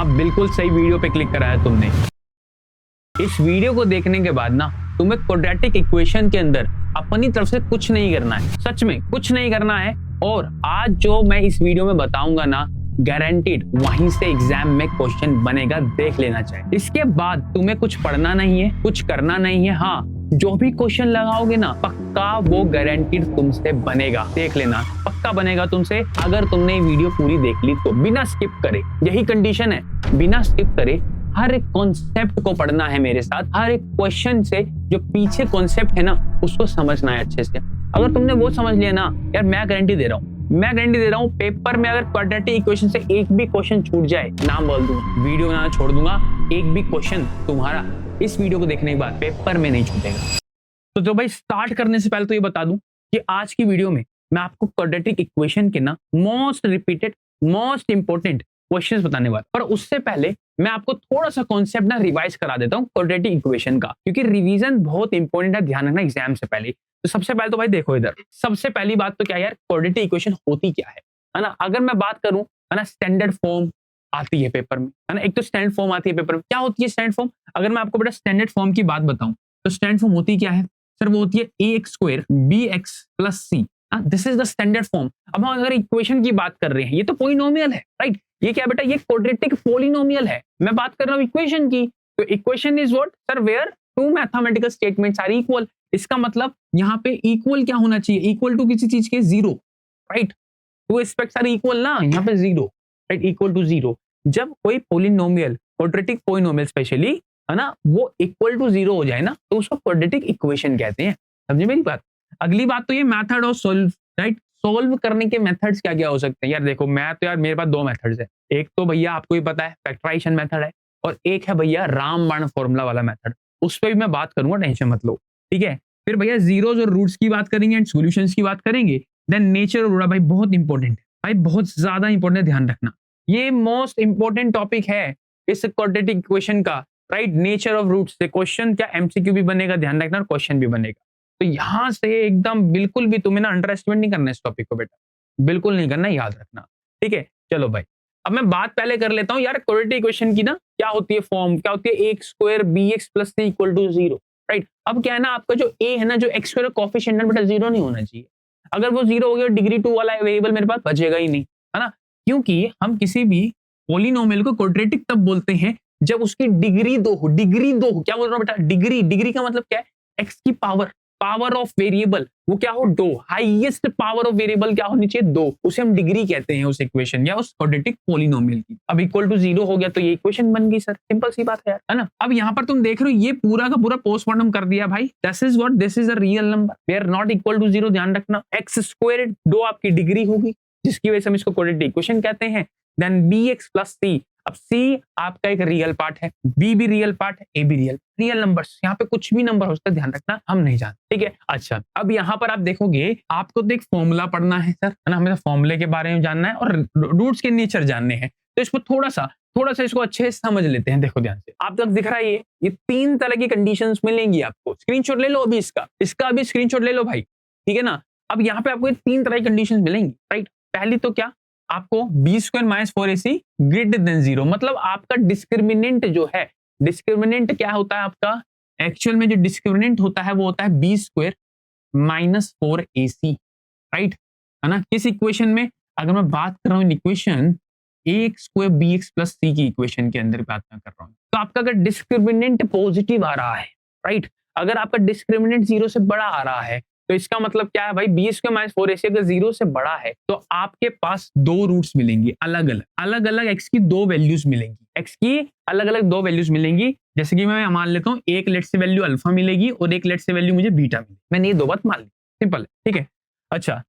हाँ, बिल्कुल सही वीडियो पे क्लिक करा है तुमने। इस वीडियो को देखने के बाद ना तुम्हें क्वाड्रेटिक इक्वेशन के अंदर अपनी तरफ से कुछ नहीं करना है, सच में कुछ नहीं करना है। और आज जो मैं इस वीडियो में बताऊंगा ना, गारंटीड वहीं से एग्जाम में क्वेश्चन बनेगा, देख लेना चाहिए। इसके बाद तुम्हें कुछ पढ़ना नहीं है, कुछ करना नहीं है। हाँ, जो भी क्वेश्चन लगाओगे ना पक्का वो गारंटीड तुमसे बनेगा, देख लेना, पक्का बनेगा तुमसे। अगर तुमने ये वीडियो पूरी देख ली तो बिना स्किप करे, यही कंडीशन है, बिना स्किप करे हर एक कॉन्सेप्ट को पढ़ना है मेरे साथ। हर एक क्वेश्चन से जो पीछे कॉन्सेप्ट है ना उसको समझना है अच्छे से। अगर तुमने वो समझ लिया ना यार, मैं गारंटी दे रहा हूँ पेपर में अगर क्वाड्रेटिक इक्वेशन से एक भी क्वेश्चन छूट जाए, नाम बोल दूंगा, वीडियो बनाना छोड़ दूंगा, एक भी क्वेश्चन तुम्हारा इस वीडियो को देखने के बाद पेपर में नहीं छूटेगा। तो भाई स्टार्ट करने से पहले तो ये बता दूं कि आज की वीडियो में मैं आपको क्वाड्रेटिक इक्वेशन के ना most repeated, most important questions बताने वाला। पर उससे पहले मैं आपको थोड़ा सा कॉन्सेप्ट ना रिवाइज करा देता हूँ क्वाड्रेटिक इक्वेशन का, क्योंकि रिवीजन बहुत इंपॉर्टेंट है, ध्यान रखना एग्जाम से पहले। तो सबसे पहले तो भाई देखो इधर, सबसे पहली बात तो क्या यार, क्वाड्रेटिक इक्वेशन होती क्या है ना। अगर मैं बात करूं है ना, स्टैंडर्ड फॉर्म आती है पेपर में, है ना। एक तो स्टैंडर्ड फॉर्म आती है पेपर में। क्या होती है स्टैंडर्ड फॉर्म? अगर मैं आपको बेटा स्टैंडर्ड फॉर्म की बात बताऊं तो स्टैंडर्ड फॉर्म होती क्या है सर? वो होती है ax² bx + c। This is the standard form. अब हम अगर इक्वेशन की बात कर रहे हैं, ये तो पॉलिनोमियल है, राइट। ये क्या बेटा, ये क्वाड्रेटिक पॉलिनोमियल है। मैं बात कर रहा हूँ इक्वेशन की, तो equation is what sir, where two mathematical statements are equal. इसका मतलब यहाँ पे इक्वल क्या होना चाहिए? इक्वल टू किसी चीज के, zero, right. Two aspects are equal ना, यहाँ पे zero, right, equal to zero. जब कोई पॉलिनोमियल, क्वाड्रेटिक पॉलिनोमियल स्पेशली, है ना, वो इक्वल टू जीरो हो जाए ना तो उसको क्वाड्रेटिक इक्वेशन कहते हैं। समझे मेरी बात? अगली बात तो ये method of solve, right. Solve करने के मेथड्स क्या क्या हो सकते हैं यार? देखो मैं तो यार, मेरे पास दो मेथड्स है। एक तो भैया आपको ही पता है फैक्टराइजेशन मेथड है, और एक है भैया रामबाण फॉर्मूला वाला मेथड। उस पर भी मैं बात करूंगा, टेंशन मत लो, ठीक है। फिर भैया जीरोस और रूट्स की बात करेंगे एंड सॉल्यूशंस की बात करेंगे। देन नेचर ऑफ रूट, भाई बहुत इंपॉर्टेंट है, भाई बहुत ज्यादा इंपॉर्टेंट है, ध्यान रखना। ये मोस्ट इंपॉर्टेंट टॉपिक है इस क्वाड्रेटिक इक्वेशन का, राइट। नेचर ऑफ रूट्स से क्वेश्चन क्या एमसीक्यू भी बनेगा, ध्यान रखना, और क्वेश्चन भी बनेगा। तो यहां से एकदम बिल्कुल भी तुम्हें ना अंडर एस्टिमेट नहीं करना इस टॉपिक को बेटा, बिल्कुल नहीं करना, याद रखना, ठीक है। चलो भाई, अब मैं बात पहले कर लेता हूं यार क्वाड्रेटिक इक्वेशन की ना, क्या होती है फॉर्म, क्या होती है ax² bx + c = 0, राइट। अब क्या है ना, आपका जो a है ना, जो x² कोएफिशिएंट है बेटा, जीरो नहीं होना चाहिए। अगर वो जीरो हो गया, डिग्री 2 वाला वेरिएबल मेरे पास बचेगा ही नहीं, है ना। क्योंकि हम किसी भी पॉलिनोमियल को क्वाड्रेटिक तब बोलते हैं जब उसकी डिग्री 2 हो। डिग्री 2 हो, क्या बोल रहा हूं बेटा, डिग्री का मतलब क्या है? x की पावर ऑफ वेरिएबल वो क्या हो, 2। हाईएस्ट पावर ऑफ वेरिएबल क्या होनी चाहिए, 2। उसे हम डिग्री कहते हैं उस इक्वेशन या उस क्वाड्रेटिक पॉलिनोमियल की। अब इक्वल टू 0 हो गया तो ये इक्वेशन बन गई सर, सिंपल सी बात है यार, है ना। अब यहाँ पर तुम देख रहे हो ये पूरा का पूरा पोस्टमार्टम कर दिया भाई। This is what, this is a real number where not equal to 0, ध्यान रखना। x² 2 आपकी डिग्री होगी, जिसकी वजह से हम इसको क्वाड्रेटिक इक्वेशन कहते हैं। देन bx + c, अब c आपका एक रियल पार्ट है, b भी रियल पार्ट है, a भी रियल नंबर्स। यहाँ पे कुछ भी नंबर हो सकता है, ध्यान रखना, हम नहीं जानते, ठीक है। अच्छा, अब यहाँ पर आप देखोगे, आपको तो एक फॉर्मूला पढ़ना है सर, है ना, हमें फॉर्मूले के बारे में जानना है और रूट्स के नेचर जानने हैं। तो इसको थोड़ा सा इसको अच्छे से समझ लेते हैं। देखो ध्यान से, आप तक दिख रहा है ये 3 तरह की कंडीशंस मिलेंगी आपको। स्क्रीनशॉट ले लो अभी, इसका अभी स्क्रीनशॉट ले लो भाई, ठीक है ना। अब यहाँ पे आपको 3 तरह की कंडीशंस मिलेंगी, राइट। पहली तो क्या, आपको b² - 4ac > 0, मतलब आपका डिस्क्रिमिनेंट जो है, डिस्क्रिमिनेंट क्या होता है आपका, एक्चुअल में जो डिस्क्रिमिनेंट होता है वो होता है b² - 4ac, राइट, है ना। किस इक्वेशन में? अगर मैं बात कर रहा हूँ इक्वेशन ax² bx + c की इक्वेशन के अंदर बात मैं कर रहा हूँ, तो आपका अगर डिस्क्रिमिनेंट पॉजिटिव आ रहा है, राइट, अगर आपका डिस्क्रिमिनेंट 0 से बड़ा आ रहा है तो इसका मतलब क्या है भाई, b² - 4ac अगर 0 से बड़ा है तो आपके पास 2 रूट्स मिलेंगी, अलग अलग x की 2 वैल्यूज मिलेंगी, x की अलग अलग 2 वैल्यूज मिलेंगी। जैसे कि मैं मान लेता हूँ, एक लेट से वैल्यू अल्फा मिलेगी और एक लेट से वैल्यू मुझे बीटा मिलेगी। मैंने ये 2 बात मान ली, सिंपल है, ठीक है। अच्छा,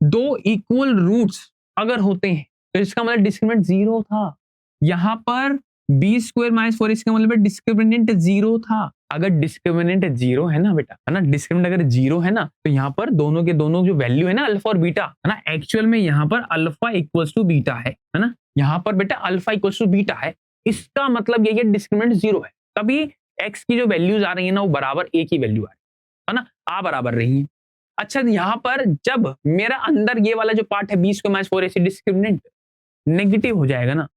2 इक्वल रूट्स अगर होते हैं तो इसका मतलब डिस्क्रिमिनेंट 0 था। यहाँ पर b² - 4ac का मतलब डिस्क्रिमिनेंट 0 था। अगर डिस्क्रिमिनेंट 0 है ना बेटा, है ना, डिस्क्रिमिनेंट अगर 0 है ना, तो यहाँ पर दोनों के दोनों जो वैल्यू है ना, अल्फा और बीटा, है ना, एक्चुअल में यहाँ पर अल्फा इक्वल्स टू बीटा है ना, यहाँ पर बेटा अल्फा इक्वल्स टू बीटा है। इसका मतलब ये डिस्क्रिमिनेंट 0 है, तभी x की जो वैल्यूज आ रही है ना, वो बराबर a की वैल्यू आ रही है ना, आ बराबर रही है। अच्छा, यहाँ पर जब मेरा अंदर ये वाला जो पार्ट है b² - 4ac डिस्क्रिमिनेंट नेगेटिव हो जाएगा ना,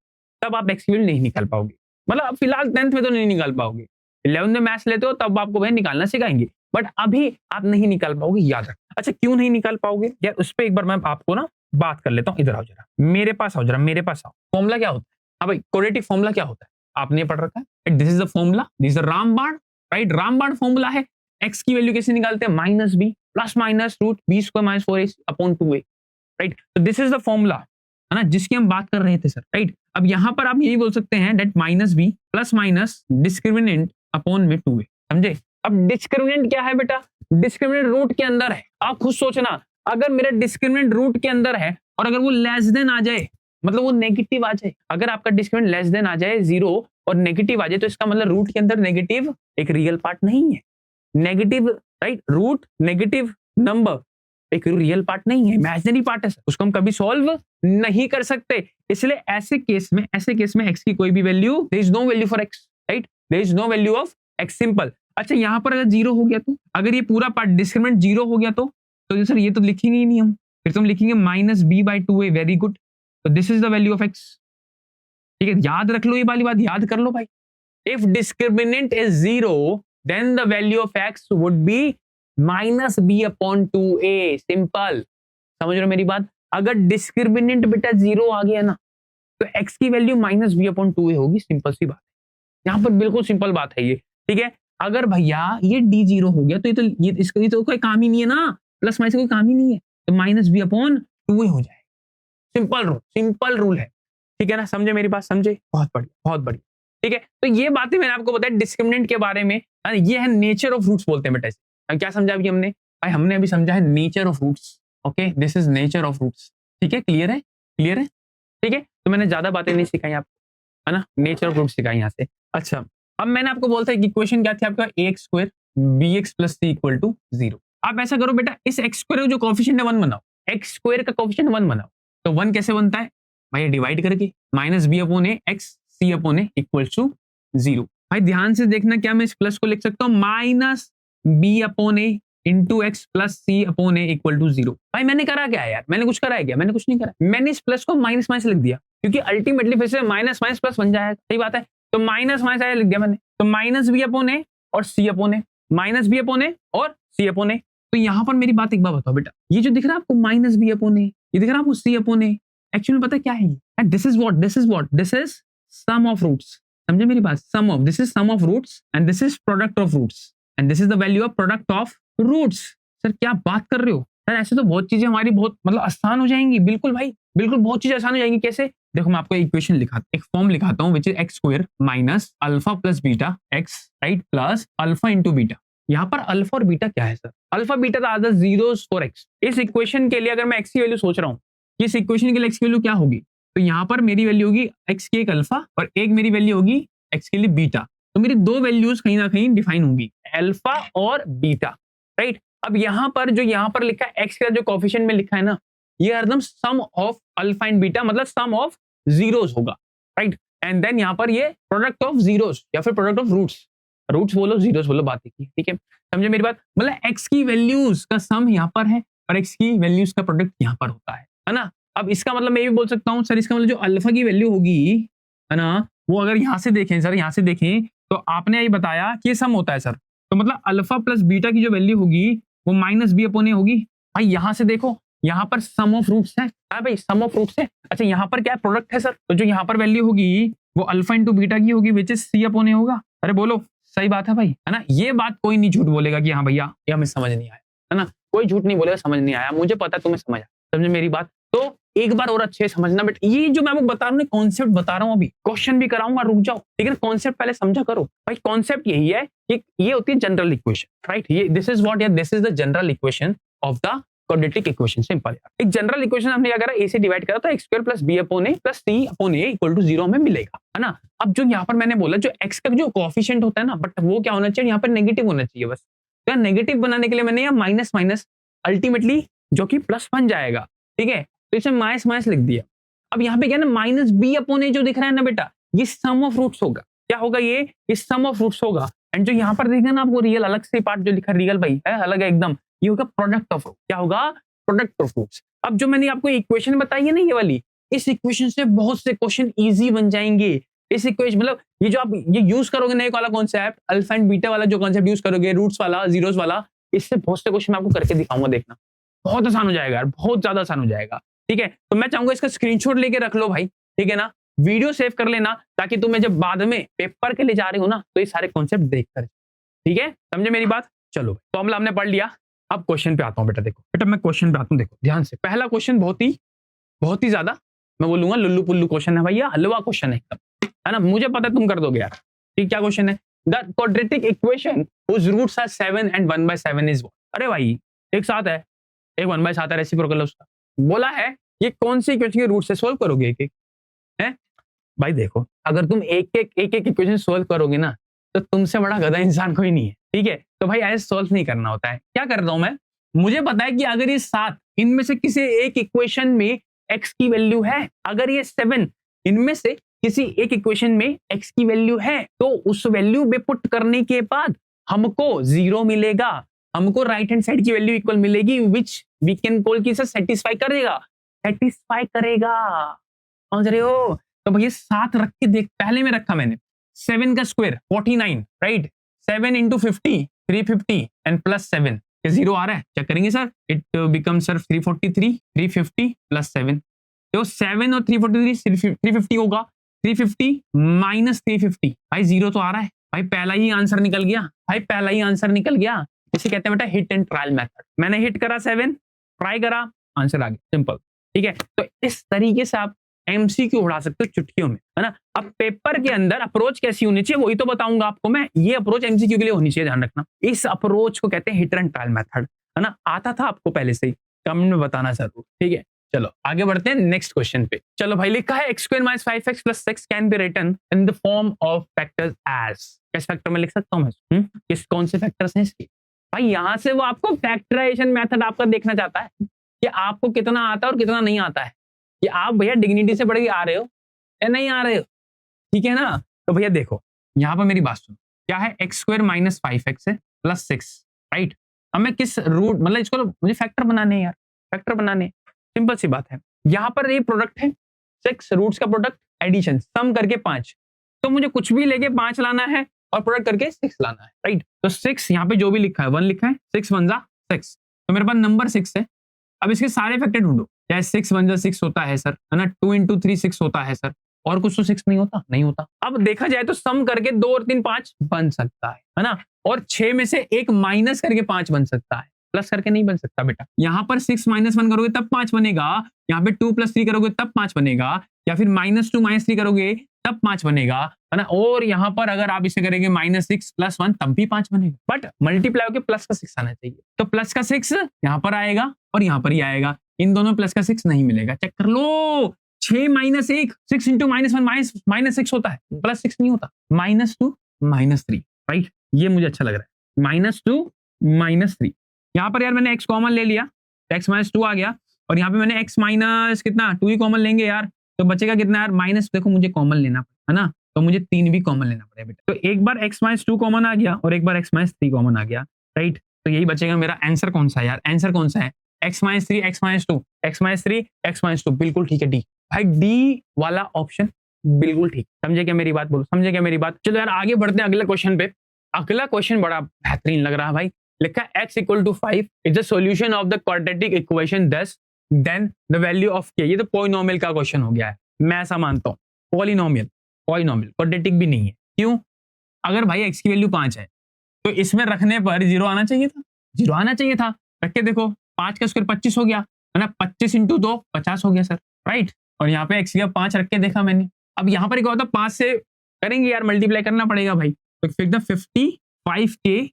तब आप एक्स की वैल्यू नहीं निकाल पाओगे। मतलब फिलहाल 10th में तो नहीं निकाल पाओगे, 11th में मैथ्स लेते हो तब आपको भाई निकालना सिखाएंगे, बट अभी आप नहीं निकाल पाओगे, याद रख। अच्छा क्यों नहीं निकाल पाओगे यार, उस पर एक बार मैं आपको ना बात कर लेता हूँ। इधर आओ जरा, मेरे पास आओ जरा, मेरे पास आओ। फॉर्मूला क्या होता है? हाँ भाई, क्वाड्रेटिक फॉर्मूला क्या होता है आपने पढ़ रखा है। This is the formula, this is रामबाण, राइट। रामबाण फॉर्मूला है। एक्स की वैल्यू कैसे निकालते हैं? Minus b plus minus root b square minus 4ac upon 2a, right. तो दिस इज द फॉर्मूला, है ना, जिसकी हम बात कर रहे थे सर, राइट। अब यहां पर आप यही बोल सकते हैं that minus b plus minus discriminant upon में 2a, समझे। अब डिस्क्रिमिनेंट क्या है बेटा? डिस्क्रिमिनेंट रूट के अंदर है। आप खुद सोचना, अगर मेरा डिस्क्रिमिनेंट रूट के अंदर है और अगर वो लेस देन आ जाए, मतलब वो नेगेटिव आ जाए, अगर आपका डिस्क्रिमिनेंट लेस देन आ जाए 0 और नेगेटिव आ जाए, तो इसका मतलब रूट के अंदर नेगेटिव एक रियल पार्ट नहीं है। Negative, right, root negative number एक रियल पार्ट नहीं है, इमेजिनरी पार्ट है, उसको हम कभी सॉल्व नहीं कर सकते। इसलिए ऐसे केस में एक्स की कोई भी value, there is no value for x, right, there is no value of x, simple. अच्छा यहां पर अगर 0 हो गया तो, अगर ये पूरा पार्ट डिस्क्रिमिनेंट 0 हो गया तो सर ये तो लिखेंगे ही नहीं हम, फिर तो हम लिखेंगे minus B by 2a, very good. तो this is the value of x, ठीक है, याद रख लो, ये वाली बात याद कर लो भाई। If discriminant is 0 then the value of x would be minus b upon 2a, simple. समझ रहे हो मेरी बात? अगर डिस्क्रिमिनेंट बेटा 0 आ गया ना, तो x की value minus b upon 2a होगी, सिंपल सी बात है। यहाँ पर बिल्कुल सिंपल बात है ये, ठीक है। अगर भैया ये d 0 हो गया तो ये तो कोई काम ही नहीं है ना, प्लस माइनस कोई काम ही नहीं है, तो माइनस बी अपॉन 2a हो जाए, सिंपल रूल है, ठीक है ना। समझे मेरी बात? समझे? बहुत बढ़िया, बहुत बढ़िया, ठीक है। तो ये बातें मैंने आपको बताया डिस्क्रिमिनेंट के बारे में, ये है नेचर ऑफ रूट्स बोलते हैं बेटा इसे। क्या समझा अभी हमने? भाई हमने अभी समझा है nature of roots, okay, this is nature of roots, ठीक है, क्लियर है, क्लियर है, ठीक है। तो मैंने ज्यादा बातें नहीं सिखाई आपको, है ना, नेचर ऑफ रूट्स सिखाई यहाँ से। अच्छा अब मैंने आपको बोलता है कि इक्वेशन क्या थी आपका, ax square bx plus c equal to 0। आप ऐसा करो बेटा, इस एक्स स्क्वायर जो कोफिशिएंट है 1 बनाओ, एक्स स्क्वायर का कोफिशिएंट 1 बनाओ। तो 1 कैसे बनता है भाई? डिवाइड करके, minus b upon a x c upon a equal to 0। भाई ध्यान से देखना, क्या मैं इस प्लस को लिख सकता हूँ minus b upon a into x plus c upon a equal to 0। भाई मैंने करा क्या है यार? मैंने कुछ करा है क्या? मैंने कुछ नहीं करा, मैंने इस प्लस को माइनस माइनस लिख दिया, क्योंकि अल्टीमेटली फिर से माइनस माइनस प्लस बन जाएगा, सही बात है। तो माइनस माइनस आया लिख दिया मैंने, तो माइनस बी अपॉन ए और सी अपॉन ए, माइनस बी अपॉन ए और सी अपॉन ए। तो यहाँ पर मेरी बात एक बार बताओ बेटा, ये जो दिख रहा है आपको माइनस बी अपॉन ए, ये दिख रहा है आपको सी अपॉन ए, एक्चुअली पता क्या है? This is what, this is sum of roots, समझे मेरी बात? Sum of, this is sum of roots and this is product of roots and this is the value of product of roots. Sir क्या बात कर रहे हो sir? ऐसे तो बहुत चीजें हमारी बहुत मतलब आसान हो जाएंगी, बिल्कुल भाई, बिल्कुल बहुत चीजें आसान हो जाएंगी। कैसे? देखो मैं आपको इक्वेशन एक फॉर्म लिखाता हूँ, which is x square minus alpha plus beta x, right, plus alpha into beta. यहाँ पर अल्फा और बीटा क्या है sir? Alpha beta are the zeros for x. इस इक्वेशन के लिए अगर मैं एक्स की वैल्यू सोच रहा हूँ, इस इक्वेशन के लिए एक्स की वैल्यू क्या होगी, तो यहाँ पर मेरी वैल्यू होगी एक्स की एक अल्फा और एक मेरी वैल्यू होगी एक्स के लिए बीटा। तो मेरी दो वैल्यूज कहीं ना कहीं डिफाइन होंगी, अल्फा और बीटा, राइट। अब यहाँ पर जो यहाँ पर लिखा है एक्स का जो कोफिशिएंट में लिखा है ना, ये हरदम सम ऑफ अल्फा एंड बीटा, मतलब सम ऑफ जीरोस होगा, राइट। एंड देन यहाँ पर ये प्रोडक्ट ऑफ जीरोस या फिर प्रोडक्ट ऑफ रूट्स, रूट्स बोलो जीरोस बोलो, बात एक ही, ठीक है। समझे मेरी बात? मतलब एक्स की वैल्यूज का सम यहाँ पर है और एक्स की वैल्यूज का प्रोडक्ट यहाँ पर होता है ना। अब इसका मतलब मैं भी बोल सकता हूँ सर, इसका मतलब जो अल्फा की वैल्यू होगी, है ना, वो अगर यहाँ से देखें सर, यहाँ से देखें तो आपने यही बताया कि ये सम होता है सर, तो मतलब अल्फा प्लस बीटा की जो वैल्यू होगी वो माइनस बी अपॉन ए होगी। भाई यहाँ से देखो, यहाँ पर सम ऑफ रूट्स है, हाँ भाई सम ऑफ रूट्स है। अच्छा यहाँ पर क्या प्रोडक्ट है सर, तो जो यहाँ पर वैल्यू होगी वो अल्फा इंटू बीटा की होगी, विच इज सी अपॉन ए होगा। अरे बोलो सही बात है भाई, है ना। ये बात कोई नहीं झूठ बोलेगा कि हाँ भैया ये हमें समझ नहीं आया, है ना, कोई झूठ नहीं बोलेगा समझ नहीं आया, मुझे पता तुम्हें समझ आया, समझे मेरी बात? तो एक बार और अच्छे समझना बेटा, ये जो मैं आपको बता रहा हूँ कॉन्सेप्ट बता रहा हूँ, अभी क्वेश्चन भी कराऊंगा, रुक जाओ, लेकिन कॉन्सेप्ट पहले समझा करो भाई। कॉन्सेप्ट यही है कि ये होती है जनरल इक्वेशन, राइट, ये दिस इज व्हाट, या this is the general equation of the quadratic equation. Simple यार, एक जनरल इक्वेशन हमने क्या करा, ए से डिवाइड करा तो x square plus b upon a plus c upon a equal to 0 हमें मिलेगा, है ना। अब जो यहाँ पर मैंने बोला जो एक्स का जो कोएफिशिएंट होता है ना, बट वो क्या होना चाहिए, यहाँ पर नेगेटिव होना चाहिए बस। तो नेगेटिव बनाने के लिए मैंने यहाँ माइनस माइनस अल्टीमेटली जो कि प्लस बन जाएगा, ठीक है, तो इसे माइनस माइनस लिख दिया। अब यहाँ पे क्या ना, माइनस बी अपॉन ए जो दिख रहा है ना बेटा, ये सम ऑफ रूट्स होगा। क्या होगा ये सम ऑफ रूट्स होगा। एंड जो यहाँ पर देखेगा ना आपको रियल अलग से पार्ट जो लिखा रियल भाई है, अलग है एकदम, ये होगा प्रोडक्ट ऑफ, क्या होगा, प्रोडक्ट ऑफ रूट्स। अब जो मैंने आपको इक्वेशन बताई है ना ये वाली, इस इक्वेशन से बहुत से क्वेश्चन इजी बन जाएंगे। इस इक्वेशन मतलब ये जो आप ये यूज करोगे ना, एक वाला कॉन्सेप्ट अल्फा एंड बीटा वाला जो कॉन्सेप्ट यूज करोगे, रूट्स वाला, जीरोस वाला, इससे बहुत से क्वेश्चन मैं आपको करके दिखाऊंगा, देखना बहुत आसान हो जाएगा यार, बहुत ज्यादा आसान हो जाएगा। ठीक है, तो मैं चाहूंगा इसका स्क्रीनशॉट लेके रख लो भाई, ठीक है ना, वीडियो सेव कर लेना, ताकि तुम्हें जब बाद में पेपर के लिए जा रहे हो ना, तो ये सारे कॉन्सेप्ट देख कर, ठीक है, समझे मेरी बात। चलो फॉर्मूला हमने पढ़ लिया, अब क्वेश्चन पे आता हूँ बेटा। देखो बेटा, मैं क्वेश्चन पे आता हूँ, देखो ध्यान से। पहला क्वेश्चन बहुत ही ज्यादा मैं बोलूंगा लुल्लू पुल्लू क्वेश्चन है भैया, हलवा क्वेश्चन है एकदम, है ना, मुझे पता है तुम कर दोगे यार। ठीक, क्या क्वेश्चन है? The quadratic equation whose roots are 7 and 1/7 is what? अरे भाई एक साथ है, एक 1/7 है, रेसिप्रोकल है उसका। बोला है ये कौन सी इक्वेशन के रूट से सोल्व करोगे एक एक, है भाई। देखो अगर तुम एक एक इक्वेशन सोल्व करोगे ना, तो तुमसे बड़ा गधा इंसान कोई नहीं है, ठीक है। तो भाई ऐसे सोल्व नहीं करना होता है। क्या कर रहा हूं मैं, मुझे पता है कि अगर ये 7 इनमें से किसी एक इक्वेशन में x की वैल्यू है, अगर ये 7 इनमें से किसी एक इक्वेशन में x की वैल्यू है, तो उस वैल्यू में पुट करने के बाद हमको 0 मिलेगा, हमको राइट हैंड साइड की वैल्यू इक्वल मिलेगी, विच वी कैन कॉल कि सेटिस्फाई करेगा, समझ रहे हो। तो भैया 7 रख के देख, पहले में रखा मैंने 7 का square 49, right, 7 into 50 350 and plus 7, 0 आ रहा है, चेक करेंगे sir, it become sir 343, 350 plus 7, तो 7 और 343 350 होगा, 350 माइनस 350, भाई 0 तो आ रहा है भाई, पहला ही आंसर निकल गया भाई, पहला ही आंसर निकल गया। इसे कहते हैं बेटा हिट एंड ट्रायल मेथड। मैंने हिट करा 7, ट्राई करा, आंसर आ गया, सिंपल, ठीक है। तो इस तरीके से आप एमसीक्यू उड़ा सकते हो चुटकियों में, है ना। अब पेपर के अंदर अप्रोच कैसी होनी चाहिए वही तो बताऊंगा आपको मैं। ये अप्रोच एमसीक्यू के लिए होनी चाहिए, ध्यान रखना। इस अप्रोच को कहते हैं हिट एंड ट्रायल मेथड, है ना। आता था आपको पहले से ही, कमेंट में बताना जरूर, ठीक है। चलो आगे बढ़ते हैं नेक्स्ट क्वेश्चन पे। चलो भाई, लिखा है x² - 5x + 6 can be written in the form of factors as. किस फैक्टर में लिख सकता हूं मैं? किस कौन से फैक्टर्स हैं इसके? भाई यहां से वो आपको फैक्टराइजेशन मेथड आपका देखना चाहता है कि आपको कितना आता है और कितना नहीं आता है, कि आप भैया डिग्निटी से बढ़ के आ रहे हो या नहीं आ रहे हो, ठीक है ना। तो भैया देखो यहाँ पर मेरी बात सुनो, क्या है x² - 5x है प्लस 6, राइट। अब मैं किस रूट, मतलब इसको मुझे फैक्टर बनाने हैं यार, फैक्टर बनाने, सिंपल सी बात है। यहाँ पर ये प्रोडक्ट है 6 रूट्स का प्रोडक्ट, एडिशन, सम करके 5, तो मुझे कुछ भी लेके 5 लाना है और प्रोडक्ट करके 6 लाना है, राइट। तो 6 यहाँ पे जो भी लिखा है 1 लिखा है, 6 1 जा 6, तो मेरे पास नंबर 6 है। अब इसके सारे फैक्टर ढूंढो, चाहे 6 1 जा 6 होता है सर, है ना, 2 × 3 6 होता है सर, और कुछ तो 6 नहीं होता, नहीं होता। अब देखा जाए तो सम करके 2 और 3 5 बन सकता है ना, और 6 में से एक माइनस करके 5 बन सकता है, प्लस करके नहीं बन सकता बेटा। यहाँ पर 6 - 1 करोगे तब 5 बनेगा, यहाँ पे 2 + 3 करोगे तब 5 बनेगा, या फिर -2 - 3 करोगे तब 5 बनेगा, है ना। और यहाँ पर अगर आप इसे करेंगे -6 + 1 तब भी 5 बनेगा, बट मल्टीप्लाई होकर प्लस का 6 आना चाहिए। तो प्लस का 6 यहाँ पर आएगा और यहाँ पर ही आएगा, इन दोनों प्लस का 6 नहीं मिलेगा, चेक कर लो। 6 - 1 6 × -1 -6 होता है, प्लस 6 नहीं होता, -2 - 3, राइट। ये मुझे अच्छा लग रहा है, -2 - 3। यहाँ पर यार मैंने x कॉमन ले लिया, x - 2 आ गया, और यहाँ पे मैंने x माइनस कितना 2 ही कॉमन लेंगे यार, तो बचेगा कितना यार, माइनस, देखो मुझे कॉमन लेना है ना, तो मुझे 3 भी कॉमन लेना पड़ेगा बेटा। तो एक बार x - 2 कॉमन आ गया और एक बार x - 3 कॉमन आ गया, राइट। तो यही बचेगा मेरा आंसर। कौन सा है यार, आंसर कौन सा है? x - 3 x - 2 x - 3 x - 2, बिल्कुल ठीक है, डी भाई, डी वाला ऑप्शन बिल्कुल ठीक। समझे क्या मेरी बात, बोलो समझे क्या मेरी बात। चलो यार आगे बढ़ते हैं अगले क्वेश्चन पे। अगला क्वेश्चन बड़ा बेहतरीन लग रहा है भाई। लिखा है x = 5 is the solution of the quadratic equation 10 then the value of k। ये तो पॉलिनोमियल का क्वेश्चन हो गया है, मैं ऐसा मानता हूँ। पॉलिनोमियल क्वाड्रेटिक भी नहीं है, क्यों? अगर भाई x की वैल्यू 5 है तो इसमें रखने पर 0 आना चाहिए था, 0 आना चाहिए था। रख के देखो, 5 का स्क्वायर 25 हो गया, है ना, 25 × 2 50 हो गया सर, राइट। और यहाँ पे x का 5 रख के देखा मैंने। अब यहाँ पर क्या होता है, 5 से करेंगे यार, मल्टीप्लाई करना पड़ेगा भाई, तो फिर 55k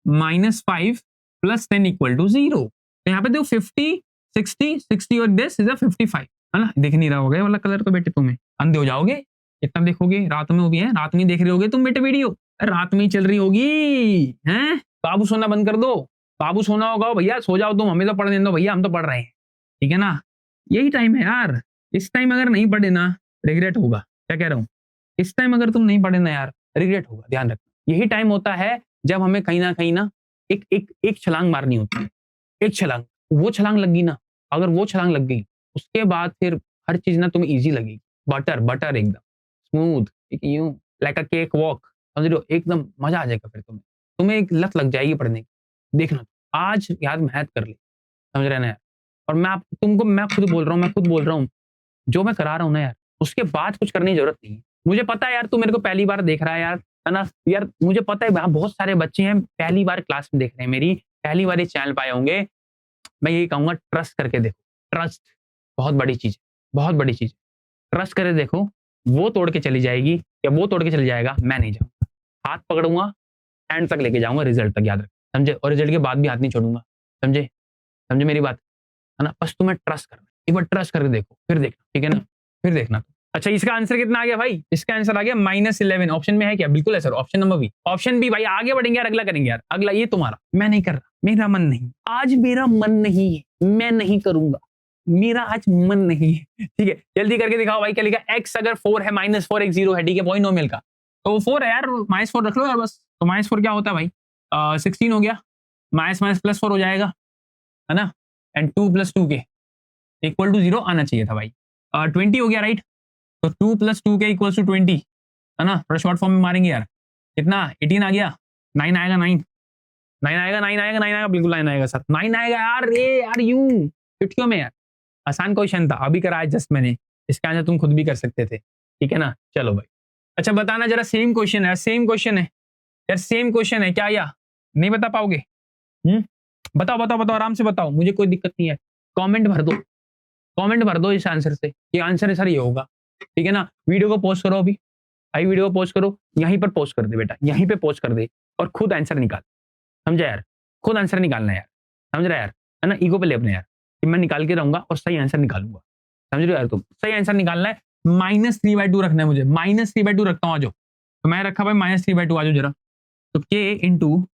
-5 + 10 = 0। तो यहाँ पे देखो 50 60 60 और दिस इज 55, है ना। दिख नहीं रहा होगा वाला कलर तो बेटे, तुम्हें अंधे हो जाओगे इतना देखोगे, रात में भी है, रात में देख रहे होगे तुम बेटे वीडियो, रात में ही चल रही होगी, हैं। बाबू सोना बंद कर दो, बाबू सोना होगा भैया, सो जाओ तुम, हमें तो पढ़ने दो भैया, हम तो पढ़ रहे हैं, ठीक है ना। यही टाइम है यार, इस टाइम अगर नहीं पढ़े ना रिग्रेट होगा। क्या कह रहा हूँ, इस टाइम अगर तुम नहीं पढ़े ना यार रिग्रेट होगा, ध्यान रखना। यही टाइम होता है जब हमें कहीं ना एक छलांग मारनी होती है। एक छलांग, वो छलांग लग गई ना, अगर वो छलांग लग गई उसके बाद फिर हर चीज ना तुम्हें इजी लगेगी, बटर बटर एकदम स्मूथ, यूं लाइक अ केक वॉक, समझ रहे हो, एकदम मजा आ जाएगा। फिर तुम्हें एक लत लग जाएगी पढ़ने की। देखना आज यार मेहनत कर ली, समझ रहे ना यार। और तुमको मैं खुद बोल रहा हूँ जो मैं करा रहा हूँ ना यार, उसके बाद कुछ करने की जरूरत नहीं है। मुझे पता है यार तू मेरे को पहली बार देख रहा है यार, है ना यार, मुझे पता है वहाँ बहुत सारे बच्चे हैं पहली बार क्लास में देख रहे हैं, मेरी पहली बार ये चैनल पाए होंगे। मैं यही कहूंगा ट्रस्ट करके देखो, ट्रस्ट बहुत बड़ी चीज, बहुत बड़ी चीज। ट्रस्ट करके देखो, वो तोड़ के चली जाएगी या वो तोड़ के चली जाएगा, मैं नहीं जाऊंगा, हाथ पकड़ूंगा, एंड तक लेके जाऊंगा, रिजल्ट तक, याद रख, समझे। और रिजल्ट के बाद भी हाथ नहीं छोड़ूंगा, समझे, समझे मेरी बात, है ना। बस तुम्हें ट्रस्ट करना, एक बार ट्रस्ट करके देखो, फिर देखना, ठीक है ना, फिर देखना। अच्छा इसका आंसर कितना आ गया भाई, इसका आंसर आ गया -11। ऑप्शन में है क्या, बिल्कुल है sir, option number b, option b भाई। आगे बढ़ेंगे यार, अगला करेंगे यार, अगला ये तुम्हारा, मैं नहीं कर रहा, मेरा मन नहीं, आज मेरा मन नहीं है, मैं नहीं करूंगा, मेरा आज मन नहीं है, ठीक है। जल्दी करके दिखाओ भाई, क्या लिखा, x अगर 4 है, -4 एक 0 है, ठीक है, पॉलिनोमियल का, तो 4 है यार, -4 रख लो यार बस। तो -4 क्या होता है भाई, 16 हो गया, माइनस माइनस प्लस 4 हो जाएगा, है ना, एंड 2 + 2 के इक्वल टू 0 आना चाहिए था भाई। 20 हो गया राइट, तो 2 + 2 के इक्वल टू 20, है ना, थोड़ा शॉर्ट फॉर्म में मारेंगे यार, कितना 18 आ गया, 9 आएगा, 9 आएगा, 9 आएगा, 9 आएगा, बिल्कुल 9 आएगा सर, 9 आएगा यार, रे यार यूं चुटकियों में यार, आसान क्वेश्चन था, अभी कराया जस्ट मैंने, इसका आंसर तुम खुद भी कर सकते थे, ठीक है ना। चलो भाई, अच्छा बताना जरा, सेम क्वेश्चन है, सेम क्वेश्चन है यार, सेम क्वेश्चन है क्या, या नहीं बता पाओगे? बताओ बताओ बताओ, आराम से बताओ, मुझे कोई दिक्कत नहीं है, कमेंट भर दो, कमेंट भर दो इस आंसर से, ये आंसर है सर, ये होगा, ठीक है ना। वीडियो को पोस्ट करो अभी, भाई वीडियो को पोस्ट करो, यहीं पर पोस्ट कर दे बेटा, यहीं पे पोस्ट कर दे, और खुद आंसर निकाल, समझा यार, खुद आंसर निकालना यार, समझ रहा यार, है ना, ईगो पे ले अपने यार, कि मैं निकाल के रहूंगा और सही आंसर निकालूंगा, समझ रहे हो यार, तुम सही आंसर निकालना है, -3/2 रखना है मुझे, -3/2 रखता हूँ, आ जाओ, तो मैं रखा भाई -3/2, आ जाओ जरा, तो k इंटू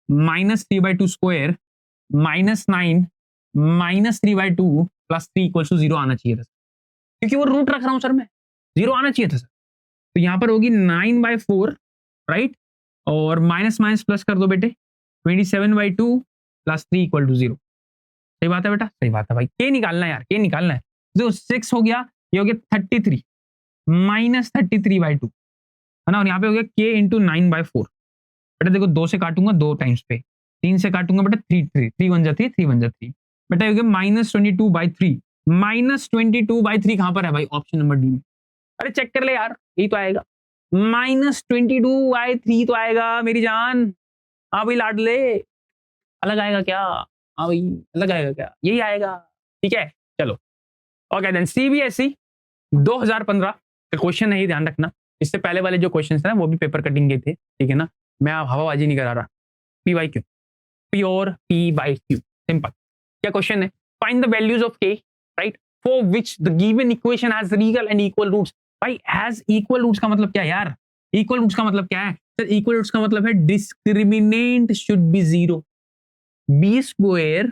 -3/2 स्क्वायर -9 -3/2 + 3 = 0 आना चाहिए था, क्योंकि वो रूट रख रहा हूं सर मैं, 0 आना चाहिए था सर। तो यहाँ पर होगी 9/4 राइट, और माइनस माइनस प्लस कर दो बेटे, 27/2 + 3 = 0। सही बात है बेटा, सही बात है भाई, के निकालना है यार, के निकालना है। जो 6 हो गया, ये हो गया 33 -33/2, है ना, और यहाँ पे हो गया के इंटू 9/4। बेटा देखो 2 से काटूंगा 2 टाइम्स पे, 3 से काटूंगा बेटा 3 3 1 जा 3 3 1 जा 3, बेटा हो गया -22/3। -22/3 कहां पर है भाई, ऑप्शन नंबर डी में। अरे चेक कर ले यार, यही तो आएगा, -22/3 तो आएगा मेरी जान। हाँ भाई लाडले, अलग आएगा क्या, हाँ भाई अलग आएगा क्या, यही आएगा, ठीक है। चलो ओके देन, सीबीएसई 2015 का क्वेश्चन है, ध्यान रखना। इससे पहले वाले जो क्वेश्चन थे ना, वो भी पेपर कटिंग के थे, ठीक है ना, मैं अब हवाबाजी नहीं करा रहा। PYQ, प्योर PYQ, सिंपल। क्या क्वेश्चन है, find the values of k right, for which the given equation has real and equal roots. भाई हैज इक्वल रूट्स का मतलब क्या है यार, इक्वल रूट्स का मतलब क्या है सर, इक्वल रूट्स का मतलब है discriminant should be 0, b²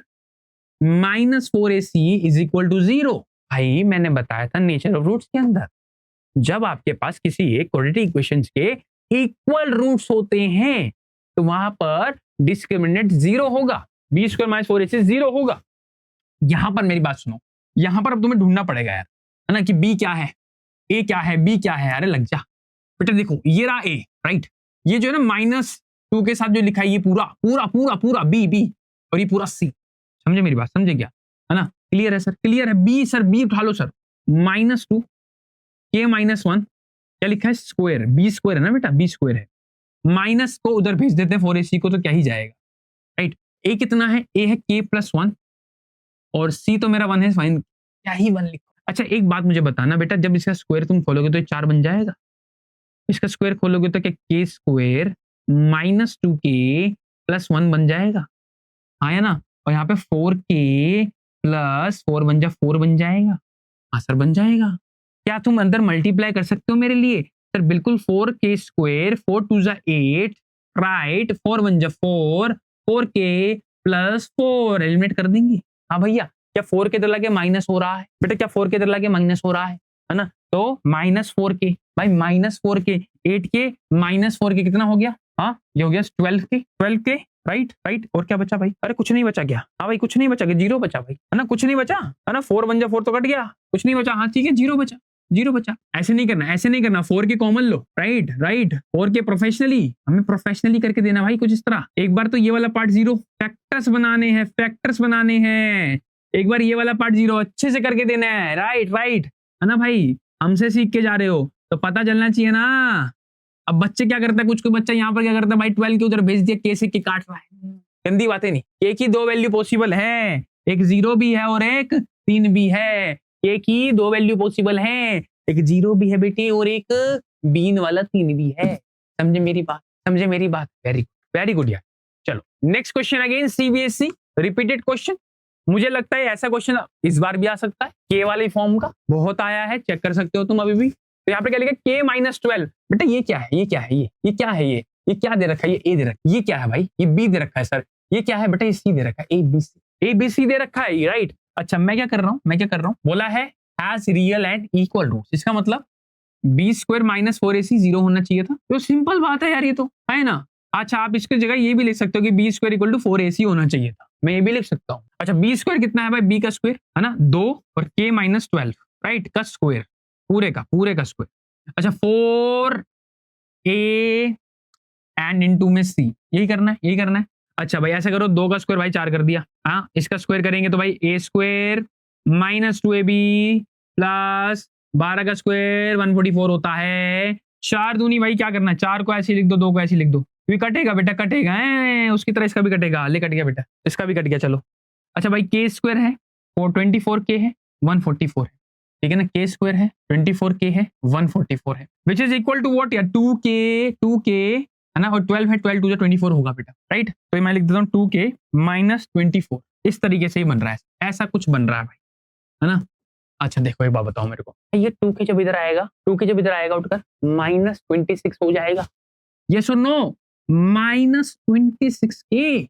-4ac = 0। भाई मैंने बताया था नेचर ऑफ रूट्स के अंदर, जब आपके पास किसी एक क्वाड्रेटिक इक्वेशंस के इक्वल रूट्स होते हैं तो वहां पर डिस्क्रिमिनेंट 0 होगा, b² -4ac 0 होगा। यहां पर मेरी बात सुनो, यहां पर अब तुम्हें ढूंढना पड़ेगा यार, है ना, कि b क्या है, a क्या है, b क्या है, अरे लग जा बेटा। देखो ये रहा a राइट, ये जो है ना -2 के साथ जो लिखा है, ये पूरा पूरा पूरा पूरा b, और ये पूरा c, समझे मेरी बात, समझे क्या, है ना, क्लियर है सर, क्लियर है। b सर, b उठा लो सर, -2 k -1 क्या लिखा है, स्क्वायर, b² है ना बेटा, b² है, माइनस को उधर भेज देते हैं 4ac को, तो क्या ही जाएगा राइट। a कितना है, a है k+1 और c तो मेरा 1 है, फाइन, क्या ही 1 लिखो। अच्छा एक बात मुझे बताना बेटा, जब इसका स्क्वायर तुम खोलोगे तो ये 4 बन जाएगा, इसका स्क्वायर खोलोगे तो क्या k² -2k + 1 बन जाएगा, हाँ या ना, और यहाँ पे 4k + 4 बन 4 बन जाएगा, हाँ सर बन जाएगा। क्या तुम अंदर मल्टीप्लाई कर सकते हो मेरे लिए सर, बिल्कुल 4k², 4 2 = 8 राइट, 4 1 = 4, 4k + 4 एलिमिनेट कर देंगे। हाँ भैया, क्या 4 के इधर लाके माइनस हो रहा है बेटा, क्या 4 के इधर लाके माइनस हो रहा है ना, तो -4k भाई, -4k 8k -4k कितना हो गया, हाँ ये हो गया 12k राइट राइट। और क्या बचा भाई? अरे कुछ नहीं बचा क्या? हाँ भाई कुछ नहीं बचा, 0 बचा भाई, है ना, कुछ नहीं बचा, है ना, 4 1 जा 4 तो कट गया, कुछ नहीं बचा, हाँ ठीक है 0 बचा, 0 बचा। ऐसे नहीं करना, ऐसे नहीं करना, 4 के कॉमन लो, राइट राइट, 4 के प्रोफेशनली, हमें प्रोफेशनली करके देना भाई कुछ इस तरह। एक बार तो ये वाला पार्ट 0, फैक्टर्स बनाने हैं, फैक्टर्स बनाने हैं, एक बार ये वाला पार्ट 0 अच्छे से करके देना है, राइट राइट, है ना भाई, हमसे सीख के जा रहे हो तो पता चलना चाहिए ना। अब बच्चे क्या करता है, कुछ कोई बच्चा यहाँ पर क्या करता है भाई, 12 के उधर भेज दिया, के से के काट रहा है, गंदी बातें नहीं। एक ही 2 वैल्यू पॉसिबल है, एक 0 भी है और एक 3 भी है, एक ही 2 वैल्यू पॉसिबल है, एक 0 भी है बेटे और एक बीन वाला 3 भी है। समझे मेरी बात, समझे मेरी बात, वेरी गुड यार। चलो next question again CBSE repeated question, मुझे लगता है ऐसा क्वेश्चन इस बार भी आ सकता है, के वाले फॉर्म का बहुत आया है, चेक कर सकते हो तुम अभी भी। तो यहाँ पे क्या लिखा के -12, बेटा ये क्या है, ये क्या है, ये क्या है, ये क्या दे रखा है, ये ए दे रखा है, ये क्या है भाई, ये बी दे रखा है सर, ये क्या है बेटा, ये सी दे रखा है, ए बी सी दे रखा है, राइट। अच्छा मैं क्या कर रहा हूँ, बोला है has real and equal roots, इसका मतलब b² - 4ac 0 होना चाहिए था, तो सिंपल बात है यार, ये तो है ना। अच्छा आप इसकी जगह ये भी लिख सकते हो कि b² = 4ac होना चाहिए था, मैं ये भी लिख सकता हूँ। अच्छा b² कितना है भाई, b का स्क्वायर है ना 2 और k - 12 राइट का स्क्वायर, पूरे का स्क्वायर। अच्छा 4a एंड इनटू में c, यही करना है। अच्छा भाई ऐसा करो, 2 का स्क्वायर भाई 4 कर दिया, हाँ इसका स्क्वायर करेंगे तो भाई a² - 2ab प्लस 12 का स्क्वायर 144 होता है। 4 दूनी भाई क्या करना है, 4 को ऐसे लिख दो, 2 को ऐसे लिख दो, ये कटेगा बेटा, कटेगा उसकी तरह इसका भी कटेगा, ले कट गया बेटा, इसका भी कट गया, चलो। अच्छा भाई k² है 24k है 144 है, ठीक है ना, k² है 24k है 144 है, which is equal to what यार, 2k है ना, और 12 है, 12 2 24 होगा बेटा, राइट। तो मैं लिख देता हूँ 2k - 24, इस तरीके से ही बन रहा है, ऐसा कुछ बन रहा है भाई, है ना। अच्छा देखो एक बात बताओ मेरे को, ये 2k जब इधर आएगा, उठकर -26 हो जाएगा, यस और नो, -26k।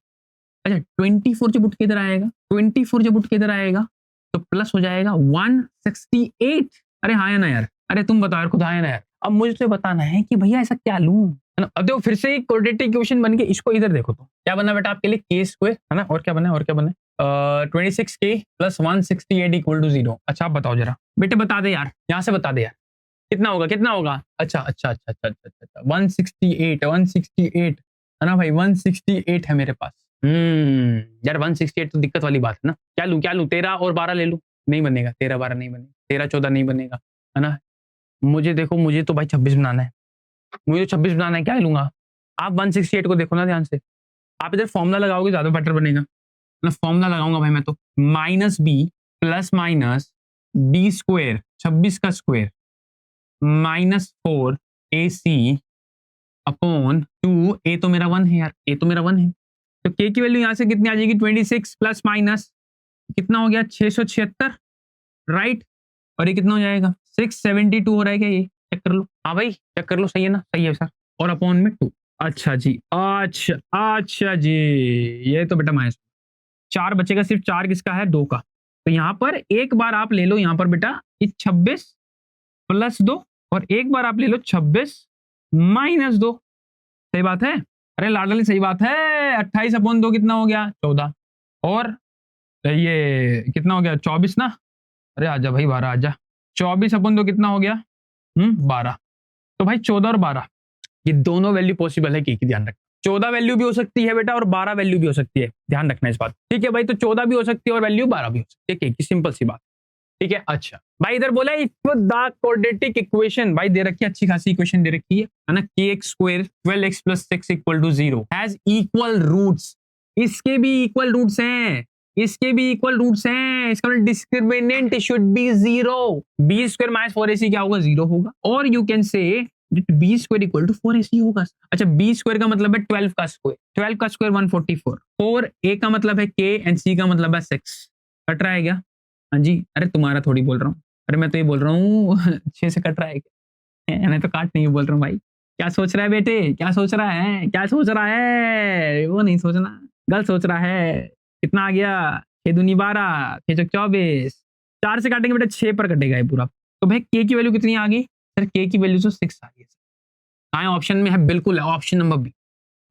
अच्छा 24 जब उठ के इधर आएगा, तो प्लस हो जाएगा 168। अरे हाँ या ना यार, अरे तुम बताओ यार खुद, हाँ या ना यार। अब मुझे बताना है कि भैया ऐसा क्या लूं, है ना। अब देखो फिर से एक क्वाड्रेटिक इक्वेशन बन के, इसको इधर देखो तो क्या बना बेटा आपके लिए, k² है ना, और क्या बना 26k + 168 = 0। अच्छा आप बताओ जरा बेटे, बता दे यार, यहाँ से बता दे यार, कितना होगा। अच्छा 168 है ना भाई, 168 है मेरे पास। यार 168 तो दिक्कत वाली बात है ना, क्या लूं 13 और 12 ले लूं, नहीं बनेगा, 13 12 नहीं बनेगा, 13 14 नहीं बनेगा, है ना। मुझे तो भाई 26 बनाना है, क्या लूंगा। आप 168 को देखो ना ध्यान से, आप इधर फॉर्मूला लगाओगे ज्यादा बेटर बनेगा ना। फॉर्मूला लगाऊंगा भाई मैं तो, -b + -b², 26 का स्क्वायर -4ac अपॉन 2, a तो मेरा 1 है यार, तो k की वैल्यू यहाँ से कितनी आ जाएगी, 26 प्लस माइनस कितना हो गया 676, राइट। और ये कितना हो जाएगा 672 हो रहा है क्या, ये चेक कर लो, हाँ भाई चेक कर लो, सही है ना, सही है सर, और अपॉन में 2। अच्छा जी, ये तो बेटा माइनस 4 बचेगा, सिर्फ 4 किसका है, 2 का। तो यहाँ पर एक बार आप ले लो, यहाँ पर बेटा 26 + 2, और एक बार आप ले लो 26 - 2, सही बात है, अरे लाडली सही बात है। 28/2 कितना हो गया 14, और ये कितना हो गया 24 ना, अरे आजा भाई 12 आजा, 24/2 कितना हो गया 12। तो भाई 14 और 12 ये दोनों वैल्यू पॉसिबल है, की ध्यान रखना, 14 वैल्यू भी हो सकती है बेटा और 12 वैल्यू भी हो सकती है, ध्यान रखना इस बात, ठीक है भाई। तो 14 भी हो सकती है और वैल्यू 12 भी हो सकती है, सिंपल सी बात, ठीक है। अच्छा भाई इधर बोला इफ द क्वाड्रेटिक इक्वेशन, भाई दे रखी है अच्छी खासी इक्वेशन दे रखी है ना, kx² 12x + 6 = 0 has equal roots, इसके भी इक्वल रूट्स हैं, इसका मतलब discriminant should be 0, b² - 4ac क्या होगा 0 होगा, और you can say b² = 4ac होगा। अच्छा b² का मतलब है 12 का स्क्वायर 144, 4a का मतलब है k एंड c का मतलब है 6, कट रहा है क्या, हाँ जी, अरे तुम्हारा थोड़ी बोल रहा हूँ, अरे मैं तो ये बोल रहा हूँ 6 से कट रहा है क्या, मैं तो काट नहीं बोल रहा हूँ भाई, क्या सोच रहा है बेटे, क्या सोच रहा है, वो नहीं सोचना, गलत सोच रहा है। कितना आ गया 6 दूनी 12, 6 चौक 24, 4 से काटेंगे बेटा 6 पर कटेगा ये पूरा। तो भाई k की वैल्यू कितनी आ गई सर, k की वैल्यू तो 6 आ गई, ऑप्शन में है, बिल्कुल है option number b,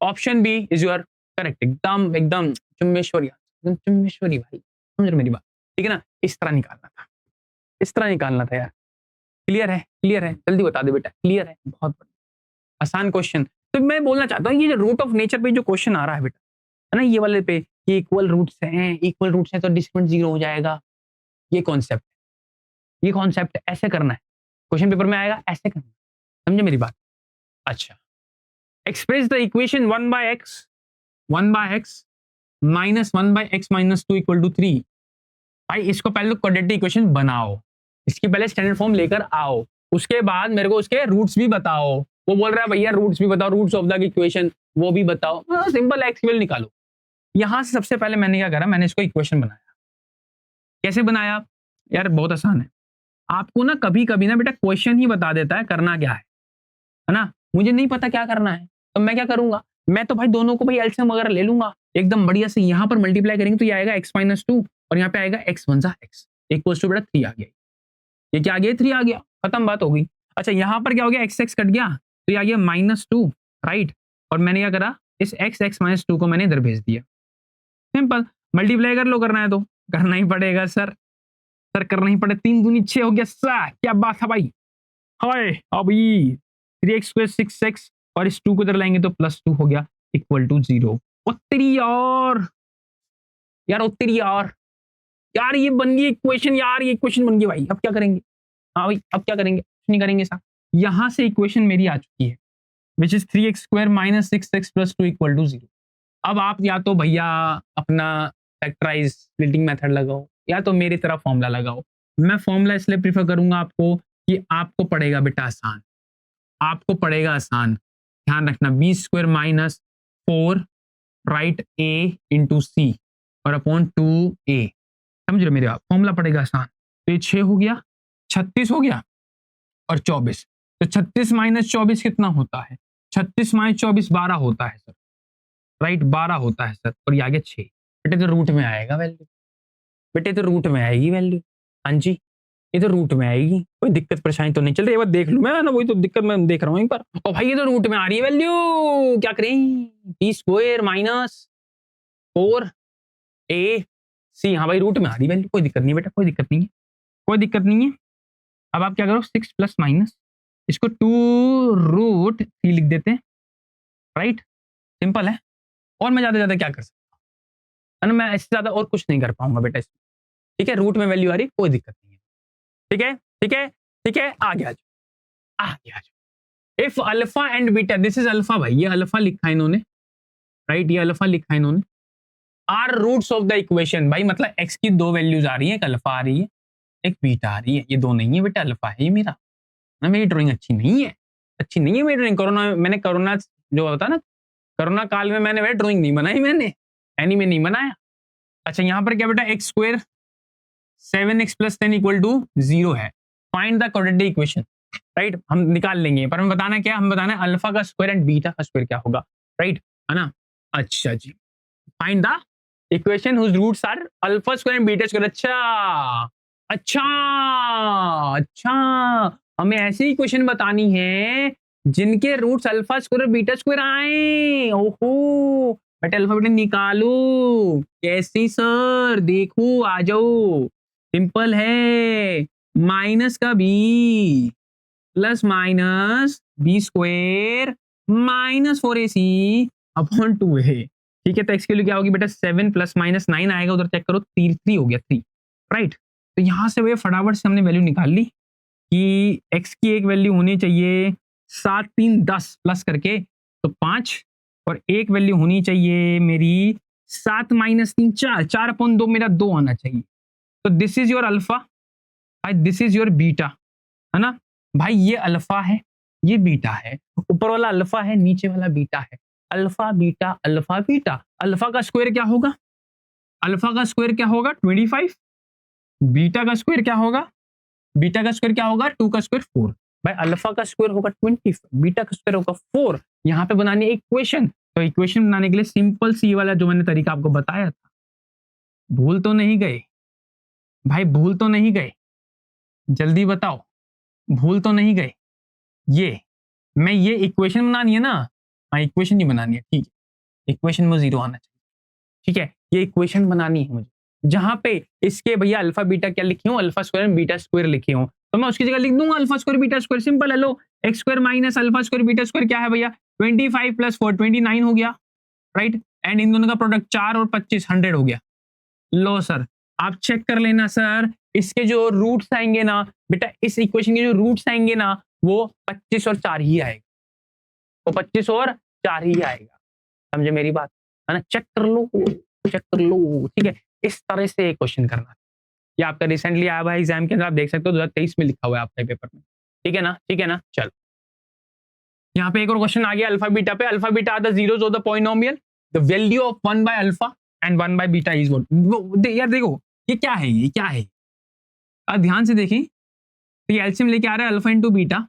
option b is your correct, एकदम एकदम चुम्बेश्वरी, एकदम चुम्बेश्वरी भाई, समझ रहे मेरी बात, ठीक है ना। इस तरह निकालना था, इस तरह निकालना था यार। क्लियर है, क्लियर है, जल्दी बता दे बेटा, क्लियर है, बहुत बढ़िया, आसान क्वेश्चन। तो मैं बोलना चाहता हूँ ये जो रूट ऑफ नेचर पे जो क्वेश्चन आ रहा है बेटा, है ना, ये वाले पे, ये इक्वल रूट्स हैं तो डिस्क्रिमिनेंट जीरो हो जाएगा, ये कॉन्सेप्ट, ये कॉन्सेप्ट ऐसे करना है, क्वेश्चन पेपर में आएगा ऐसे करना, समझे मेरी बात। अच्छा, express the equation 1/x minus 1/x minus 2 equal to 3। भाई इसको पहले तो क्वाड्रेटिक इक्वेशन बनाओ, इसकी पहले स्टैंडर्ड फॉर्म लेकर आओ, उसके बाद मेरे को उसके रूट्स भी बताओ। वो बोल रहा है भैया रूट्स भी बताओ, रूट्स ऑफ द इक्वेशन वो भी बताओ। सिंपल एक्स की वैल्यू निकालो। यहां से सबसे पहले मैंने क्या करा, मैंने इसको इक्वेशन बनाया। कैसे बनाया यार, बहुत आसान है। आपको ना कभी कभी ना बेटा क्वेश्चन ही बता देता है करना क्या है ना। मुझे नहीं पता क्या करना है तो मैं क्या करूंगा, मैं तो भाई दोनों को भाई एलसीएम वगैरह ले लूंगा एकदम बढ़िया से। यहाँ पर मल्टीप्लाई करेंगे तो ये आएगा x माइनस 2 और यहाँ पे आएगा x वन सा एक्स इक्वल्स टू बेटा 3 आ गया। ये क्या आ गया, 3 आ गया, खत्म बात हो गई। अच्छा यहाँ पर क्या हो गया, x कट गया तो ये आ गया -2, राइट। और मैंने क्या करा, इस x -2 को मैंने इधर भेज दिया। सिंपल, मल्टीप्लाई कर लो, करना है तो करना ही पड़ेगा सर करना ही पड़े। 3 दूनी 6 हो गया सर, क्या बात है भाई। हाय अभी 3x² 6x और इस 2 को इधर लाएंगे तो +2 हो गया इक्वल टू 0। उत्तरी और यार उत्तरी और यार ये बन गई इक्वेशन यार, ये इक्वेशन बन गई भाई। अब क्या करेंगे, हाँ भाई अब क्या करेंगे, कुछ नहीं करेंगे साहब। यहां से इक्वेशन मेरी आ चुकी है which is 3x² minus 6x + 2 equal to 0। अब आप या तो भैया अपना फैक्टराइज स्प्लिटिंग मेथड लगाओ या तो मेरी तरह फॉर्मूला लगाओ। मैं फॉर्मूला इसलिए प्रीफर करूंगा आपको कि आपको पड़ेगा बेटा आसान, आपको पड़ेगा आसान। ध्यान रखना, b² minus 4 right a into C और अपॉन 2a, समझ रहे मेरे आप, फॉर्मूला पड़ेगा आसान। तो ये 6 हो गया, 36 हो गया और 24। तो 36 माइनस 24 कितना होता है, 36 माइनस 24 12 होता है सर, राइट 12 होता है सर। और ये आगे 6 बेटे, तो रूट में आएगा वैल्यू, बेटे तो रूट में आएगी वैल्यू। हाँ जी, ये तो रूट में आएगी, कोई दिक्कत परेशानी तो नहीं चल रही। एक बार देख लूं मैं ना, वही तो दिक्कत मैं देख रहा हूँ एक बार। और भाई ये तो रूट में आ रही है वैल्यू, क्या करें, b² माइनस 4ac, हाँ भाई रूट में आ रही वैल्यू, कोई दिक्कत नहीं बेटा, कोई दिक्कत नहीं है, कोई दिक्कत नहीं है। अब आप क्या करो, 6 प्लस माइनस इसको 2√3 लिख देते हैं, राइट, सिंपल है। और मैं ज्यादा क्या कर सकता हूँ, मैं इससे ज्यादा और कुछ नहीं कर पाऊंगा बेटा इसमें, ठीक है। रूट में वैल्यू आ रही, कोई दिक्कत नहीं है, ठीक है ठीक है ठीक है। आगे आ जाओ, आगे आ जाओ। If alpha and beta, this is alpha भाई, ये अल्फा लिखा है इन्होंने, राइट, ये अल्फा लिखा है इन्होंने। Are roots of the equation, भाई मतलब एक्स की 2 वैल्यूज आ रही है, एक अल्फा आ रही है एक बीटा आ रही है, ये 2 नहीं है बेटा, अल्फा है ये मेरा ना। मेरी ड्राइंग अच्छी नहीं है, अच्छी नहीं है मेरी ड्राइंग। कोरोना जो होता ना, कोरोना काल में मैंने ड्राइंग नहीं बनाई, मैंने एनीमे नहीं बनाया। अच्छा यहाँ पर क्या बेटा, x² 7x + 10 इक्वल टू 0 है। Find the quadratic equation, right, हम निकाल लेंगे, पर हमें बताना क्या, हम बताना है अल्फा का स्क्वायर एंड बीटा का स्क्वायर क्या होगा, राइट, है ना। अच्छा जी, find the equation whose roots are alpha square and beta square. अच्छा अच्छा अच्छा, हमें ऐसी इक्वेशन बतानी है जिनके रूट्स अल्फा स्क्वायर और बीटा स्क्वायर आए। ओहो बेटा, अल्फा बीटा निकालो, कैसी सर, देखो आ जाओ, सिंपल है, माइनस का b plus minus b² minus 4ac upon 2a, ठीक है। तो x के लिए क्या होगी बेटा, 7 प्लस माइनस 9 आएगा, उधर चेक करो, 3 हो गया 3, राइट। तो यहां से वे फटाफट से हमने वैल्यू निकाल ली कि x की एक वैल्यू होनी चाहिए 7 3 10 प्लस करके तो 5, और एक वैल्यू होनी चाहिए मेरी 7 माइनस 3 4, 4/2 मेरा 2 आना चाहिए। तो this is your alpha, this is your beta, है ना भाई। ये अल्फा है, ये बीटा है, ऊपर वाला अल्फा है, नीचे वाला बीटा है, alpha beta alpha beta. Alpha का स्क्वायर क्या होगा, अल्फा का स्क्वायर क्या होगा 25, बीटा का स्क्वायर क्या होगा, बीटा का स्क्वायर क्या होगा 2 का स्क्वायर 4। भाई अल्फा का स्क्वायर होगा 20, बीटा का स्क्वायर होगा 4। यहाँ पे बनानी है इक्वेशन, तो इक्वेशन बनाने के लिए सिंपल सी वाला जो मैंने तरीका आपको बताया था, भूल तो नहीं गए भाई, भूल तो नहीं गए, जल्दी बताओ, भूल तो नहीं गए। ये मैं ये इक्वेशन बनानी है ना, हाँ इक्वेशन नहीं बनानी है, ठीक है। इक्वेशन में 0 आना चाहिए। ठीक है, ये इक्वेशन बनानी है मुझे, जहां पे इसके भैया अल्फा बीटा क्या लिखी हूँ, अल्फा स्क्वायर बीटा स्क्वायर लिखी हूँ, तो मैं उसकी जगह लिख दूंगा alpha square beta square. Simple है, लो x square minus alpha square beta square क्या है भैया, 25 + 4 29 हो गया, राइट। एंड इन दोनों का प्रोडक्ट 4 और 25 100 हो गया। लो सर, आप चेक कर लेना सर, इसके जो रूट्स आएंगे ना बेटा, इस इक्वेशन के जो रूट्स आएंगे ना वो 25 और 4 ही आएगा, वो 25 और 4 ही आएगा। समझे मेरी बात, है ना। चेक कर लो, चेक कर लो, ठीक है। इस तरह से क्वेश्चन करना, ये आपका रिसेंटली आया हुआ एग्जाम के अंदर, आप देख सकते हो 2023 में लिखा हुआ है आपके पेपर में। ठीक है ना, ठीक है ना। चलो यहाँ पे एक और क्वेश्चन आ गया अल्फा बीटा पे। Alpha beta are the zeros of the polynomial, the value of 1 by alpha and 1 by beta is what. यार देखो ये क्या है, ये क्या है, अब ध्यान से देखें, तो ये एलसीएम लेके आ रहा है alpha into beta,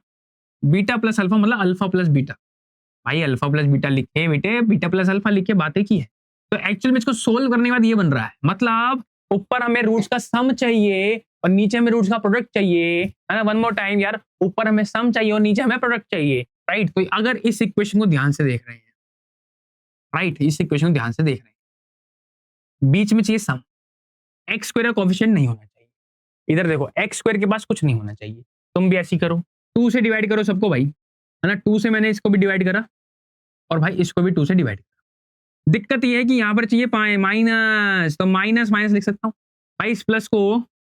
beta plus alpha मतलब अल्फा प्लस बीटा। भाई अल्फा प्लस बीटा लिखे बेटे, बीटा प्लस अल्फा लिखे, बातें की है। तो एक्चुअल में इसको सोल्व करने के बाद ये बन रहा है, मतलब ऊपर हमें रूट्स का सम चाहिए और नीचे हमें रूट्स का प्रोडक्ट चाहिए, है ना। वन मोर टाइम यार, ऊपर हमें सम चाहिए और नीचे हमें प्रोडक्ट चाहिए, राइट। तो अगर इस इक्वेशन को ध्यान से देख रहे हैं, राइट, इस इक्वेशन को ध्यान से देख रहे हैं, बीच में चाहिए सम, एक्स स्क्वायर का कोएफिशिएंट नहीं होना चाहिए। इधर देखो एक्स स्क्वायर के पास कुछ नहीं होना चाहिए, तुम भी ऐसी करो, 2 से डिवाइड करो सबको भाई, है ना। 2 से मैंने इसको भी डिवाइड करा और भाई इसको भी 2 से डिवाइड करा। दिक्कत ये है कि यहाँ पर चाहिए माइनस, तो माइनस माइनस लिख सकता हूँ भाई। इस प्लस को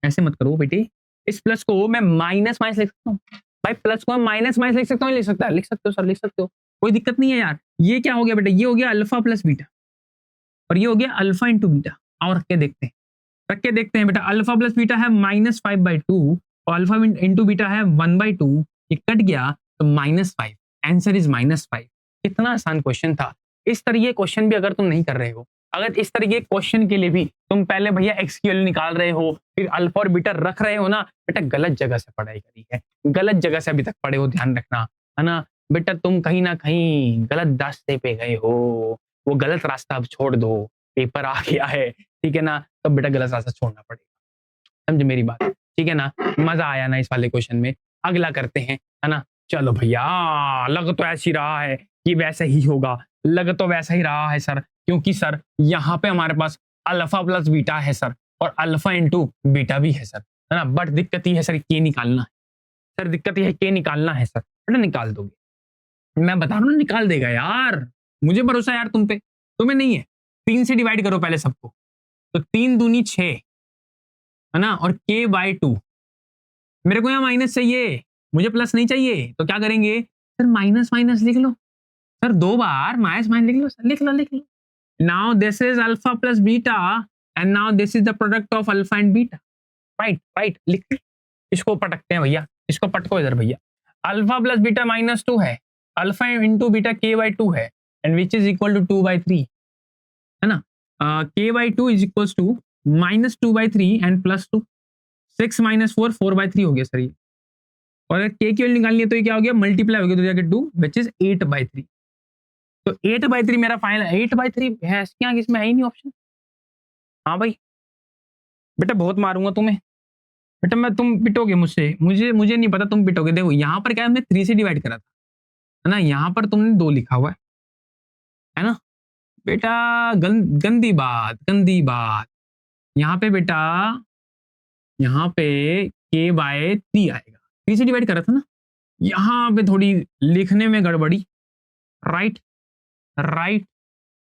ऐसे मत करो बेटे, इस प्लस को मैं माइनस माइनस लिख सकता हूँ भाई, प्लस को माइनस माइनस लिख सकता हूँ, लिख सकता है, लिख सकते हो सर, लिख सकते हो, कोई दिक्कत नहीं है यार। ये क्या हो गया बेटा, ये हो गया अल्फा प्लस बीटा और ये हो गया अल्फा इंटू बीटा। और रख के देखते हैं, रख के देखते हैं बेटा। अल्फा प्लस बीटा है -5/2 और अल्फा इंटू बीटा है 1/2, ये कट गया तो -5, आंसर इज -5। कितना आसान क्वेश्चन था। इस तरीके क्वेश्चन भी अगर तुम नहीं कर रहे हो, अगर इस तरीके क्वेश्चन के लिए भी तुम पहले भैया एक्स की वैल्यू निकाल रहे हो, फिर अल्फा और बीटा रख रहे हो ना बेटा, गलत जगह से पढ़ाई करी है, गलत जगह से अभी तक पढ़े हो, ध्यान रखना, है ना बेटा। तुम कहीं ना कहीं गलत रास्ते पे गए हो, वो गलत रास्ता अब छोड़ दो, पेपर आ गया है, ठीक है ना। तो बेटा गलत रास्ता छोड़ना पड़ेगा, समझे मेरी बात, ठीक है ना। मजा आया ना इस वाले क्वेश्चन में। अगला करते हैं, है ना। चलो भैया, लग तो ऐसी रहा है कि वैसे ही होगा, लग तो वैसा ही रहा है सर, क्योंकि सर यहाँ पे हमारे पास अल्फा प्लस बीटा है सर, और अल्फा इंटू बीटा भी है सर, है ना। बट दिक्कत ये है सर, के निकालना है सर, दिक्कत ये है के निकालना है सर। बेटा निकाल दोगे, मैं बता रहा हूँ निकाल देगा यार, मुझे भरोसा है यार तुम पे, तुम्हें नहीं है। 3 से डिवाइड करो पहले सबको, तो 3 दूनी 6, है ना, और k/2। मेरे को यहाँ माइनस चाहिए, मुझे प्लस नहीं चाहिए, तो क्या करेंगे सर, माइनस माइनस लिख लो सर, 2 बार माइनस माइनस लिख लो सर, लिख लो लिख लो। Now this is alpha plus beta and now this is the product of alpha and beta, right right, लिख लो। इसको पटकते हैं भैया, इसको पटको इधर भैया। अल्फा प्लस बीटा -2 है, अल्फा इंटू बीटा k/2 है, and which is equal to 2/3, है ना। k/2 is equal to -2/3 and +2, 6 - 4 4/3 हो गया सर ये। और अगर k की वैल्यू निकालनी है तो ये क्या हो गया, मल्टीप्लाई हो गया, तो जाके 2 विच इज 8/3। तो 8/3 मेरा फाइनल, 8/3 है इसके आगे, इसमें है ही नहीं ऑप्शन। हाँ भाई बेटा बहुत मारूंगा तुम्हें बेटा, मैं, तुम पिटोगे मुझसे, मुझे नहीं पता, तुम पिटोगे। देखो यहाँ पर क्या है, हमने 3 से डिवाइड करा था, है ना, यहाँ पर तुमने 2 लिखा हुआ है ना बेटा। गंदी बात, गंदी बात। यहाँ पे बेटा, यहाँ पे k/3 आएगा, 3 से डिवाइड करा था ना, यहाँ पे थोड़ी लिखने में गड़बड़ी, राइट राइट,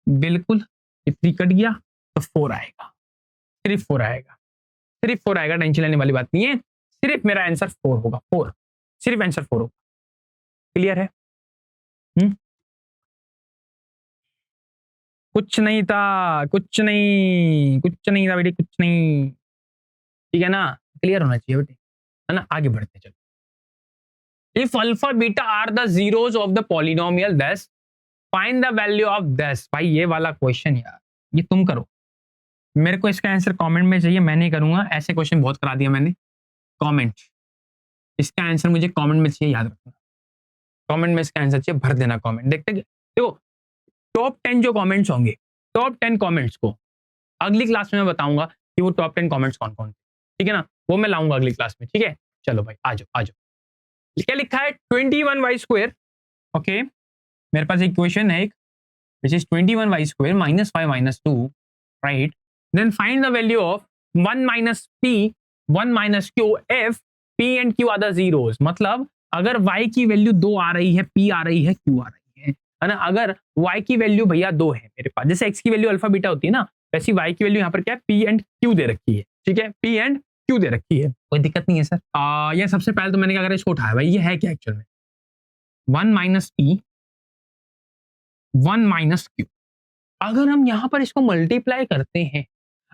बिल्कुल। 3 कट गया तो 4 आएगा, सिर्फ 4 आएगा, सिर्फ 4 आएगा, टेंशन लेने वाली बात नहीं है, सिर्फ मेरा आंसर 4 होगा, 4, सिर्फ आंसर 4 होगा। क्लियर है? कुछ नहीं था, कुछ नहीं, कुछ नहीं था बेटे, कुछ नहीं, ठीक है ना। क्लियर होना चाहिए बेटे, है ना। आगे बढ़ते चलो। If alpha beta are the zeros of the polynomial this find the value of this. भाई ये वाला क्वेश्चन यार, ये तुम करो, मेरे को इसका आंसर कमेंट में चाहिए, मैं नहीं करूंगा, ऐसे क्वेश्चन बहुत करा दिया मैंने। कमेंट, इसका आंसर मुझे कमेंट में चाहिए, याद रखना, कमेंट में इसका आंसर चाहिए, भर देना कमेंट। देखते देखो टॉप 10 जो कमेंट्स होंगे, टॉप 10 कमेंट्स को अगली क्लास में मैं बताऊंगा कि वो टॉप 10 कमेंट्स कौन कौन थे, ठीक है ना, वो मैं लाऊंगा अगली क्लास में, ठीक है। चलो भाई आ जाओ, आ जाओ। क्या लिखा है, 21y², ओके। मेरे पास एक क्वेश्चन है, एक which is 21y square minus 5 minus 2, right? Then find the value of 1 minus p, 1 minus q if p and q are the zeros. मतलब अगर y की वैल्यू 2 आ रही है, p आ रही है, q आ रही है ना? अगर y की वैल्यू भैया 2 है मेरे पास, जैसे x की वैल्यू अल्फा बीटा होती है ना, वैसी y की वैल्यू यहाँ पर क्या है, p एंड q दे रखी है, ठीक है, p एंड q दे रखी है, कोई दिक्कत नहीं है सर। ये सबसे पहले तो मैंने क्या करा, इसको उठाया भाई, ये है क्या एक्चुअल में, 1 माइनस p 1 माइनस q। अगर हम यहाँ पर इसको मल्टीप्लाई करते हैं,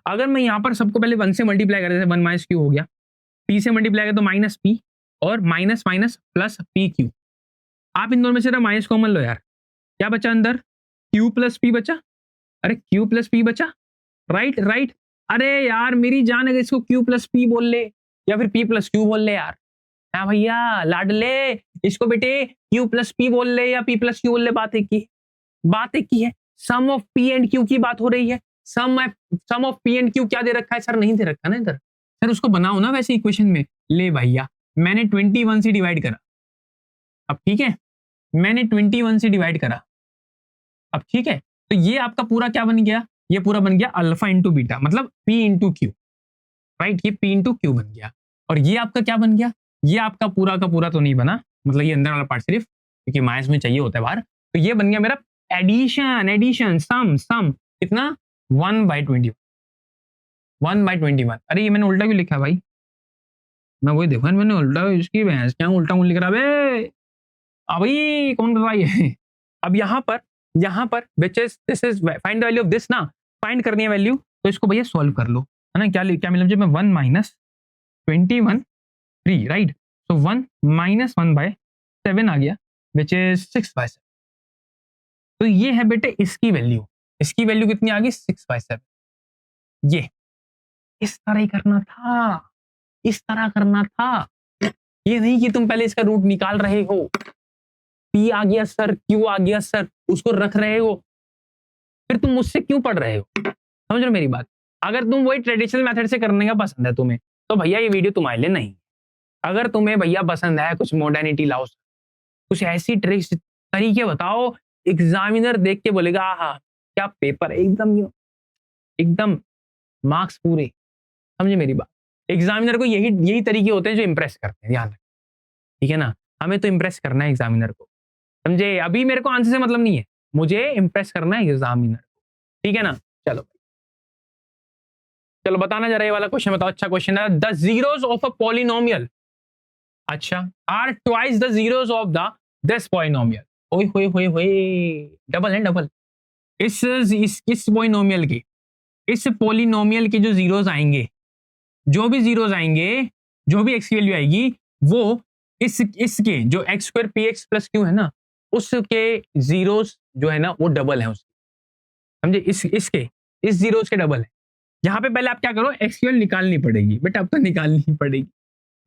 अगर मैं यहाँ पर सबको पहले 1 से मल्टीप्लाई कर देते, 1 माइनस q हो गया, p से मल्टीप्लाई करें तो माइनस p और minus minus plus P Q. आप इन दोनों में से माइनस कॉमन लो यार, क्या बचा अंदर, q प्लस p बचा, अरे q प्लस p बचा, राइट राइट। अरे यार मेरी जान, अगर इसको q प्लस p बोल ले या फिर p प्लस q बोल ले यार, हाँ भैया लाडले, इसको बेटे q प्लस p बोल ले या p प्लस q बोल ले, बात एक ही है। Sum of p and q की बात हो रही है, sum of p and q क्या दे रखा है सर, नहीं दे रखा ना इधर, सर उसको बनाओ ना वैसे इक्वेशन में। ले भैया मैंने 21 से डिवाइड करा, अब ठीक है, मैंने 21 से डिवाइड करा, अब ठीक है, तो ये आपका पूरा क्या बन गया, ये पूरा बन गया अल्फा इंटू बीटा, मतलब p इंटू क्यू, राइट, ये p इंटू क्यू बन गया। और ये आपका क्या बन गया, ये आपका पूरा का पूरा तो नहीं बना, मतलब ये अंदर वाला पार्ट सिर्फ, क्योंकि माइनस में चाहिए होता है बाहर, तो ये बन गया मेरा एडिशन सम कितना 1/21, 1/21। अरे ये मैंने उल्टा क्यों लिखा भाई, मैं वही देखो मैंने उल्टा, इसकी भैंस क्या उल्टा लिख रहा है अभी, कौन कर रहा है। अब यहाँ पर which is this is find the value of this ना, फाइंड करनी है वैल्यू, तो इसको भैया सॉल्व कर लो, है ना। क्या मिला मुझे, मैं 1 माइनस 21 3, राइट, तो 1 माइनस 1/7 आ गया which is 6/7। तो ये है बेटे इसकी वैल्यू कितनी आ गई, 6/7। ये इस तरह ही करना था, ये नहीं कि तुम पहले इसका रूट निकाल रहे हो, p आ गया सर, q आ गया सर, उसको रख रहे हो, फिर तुम मुझसे क्यों पढ़ रहे हो, समझ रहे हो मेरी बात। अगर तुम वही ट्रेडिशनल मेथड से करने का पसंद है तुम्हें, तो भैया ये वीडियो तुम्हारे लिए नहीं। अगर तुम्हें भैया पसंद है कुछ मॉडर्निटी लाओ, कुछ ऐसी ट्रिक्स तरीके बताओ, एग्जामिनर देख के बोलेगा आहा क्या पेपर, एकदम मार्क्स पूरे, समझे मेरी बात। एग्जामिनर को यही तरीके होते हैं जो इंप्रेस करते हैं, ध्यान रखें, ठीक है ना। हमें तो इंप्रेस करना है एग्जामिनर को, समझे। अभी मेरे को आंसर से मतलब नहीं है, मुझे इंप्रेस करना है एग्जामिनर को, ठीक है ना। चलो बताना जरा, ये वाला क्वेश्चन बताओ, अच्छा क्वेश्चन है। The zeros of a polynomial, अच्छा, are twice the zeros of the this polynomial. ओए डबल है, डबल। इस पॉलिनोमियल के, इस पॉलिनोमियल के जो जीरोस आएंगे, जो भी जीरोस आएंगे, जो भी एक्स की वैल्यू आएगी, वो इसके जो x square P x plus Q है ना, उसके जीरोस जो है ना वो डबल है उसके, समझे। इस जीरोस के डबल है। यहाँ पे पहले आप क्या करो, एक्स की वैल्यू निकालनी पड़ेगी बेटा, अब तो निकालनी पड़ेगी,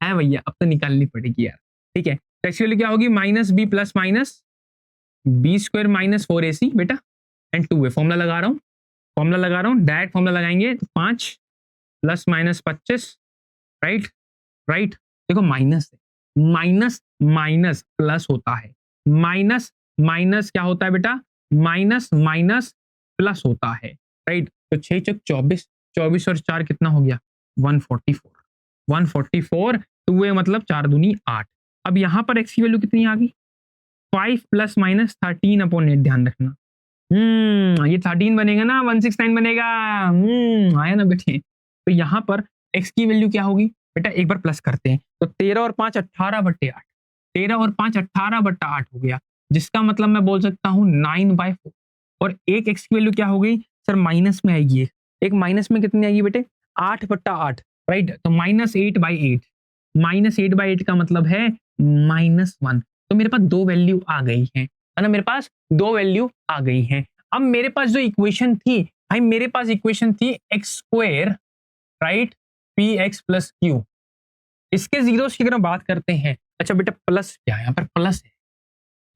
है भैया, अब तो निकालनी पड़ेगी यार, ठीक है। तो एक्स की वैल्यू क्या होगी, minus b plus minus b square minus 4ac बेटा, एंड 2 है। फॉर्मूला लगा रहा हूँ, डायरेक्ट फॉर्मूला लगाएंगे, तो 5 प्लस माइनस 25, राइट। देखो माइनस माइनस प्लस होता है, माइनस क्या होता है बेटा, माइनस प्लस होता है, राइट। तो 6 चौक 24 और 4 कितना हो गया, 144, 2 मतलब 4 दूनी 8। अब यहाँ पर एक्स की वैल्यू कितनी आ गई, 5 प्लस माइनस 13/8, ध्यान रखना। ये 13 बनेगा ना, 169 बनेगा, आया ना बेटे। तो यहाँ पर x की वैल्यू क्या होगी बेटा, एक बार प्लस करते हैं, तो 13 और 5 18/8, 13 और 5 18/8 हो गया, जिसका मतलब मैं बोल सकता हूँ 9/4। और एक x की वैल्यू क्या हो गई सर, माइनस में आएगी, एक माइनस में कितनी आएगी बेटे, 8/8, राइट। तो -8/8, -8/8 का मतलब है -1। तो मेरे पास 2 वैल्यू आ गई है ना, मेरे पास 2 वैल्यू आ गई हैं। अब मेरे पास जो इक्वेशन थी भाई, मेरे पास इक्वेशन थी x square, right, P x plus Q. इसके जीरोस की अगर बात करते हैं, अच्छा बेटा प्लस क्या है, यहाँ पर प्लस है,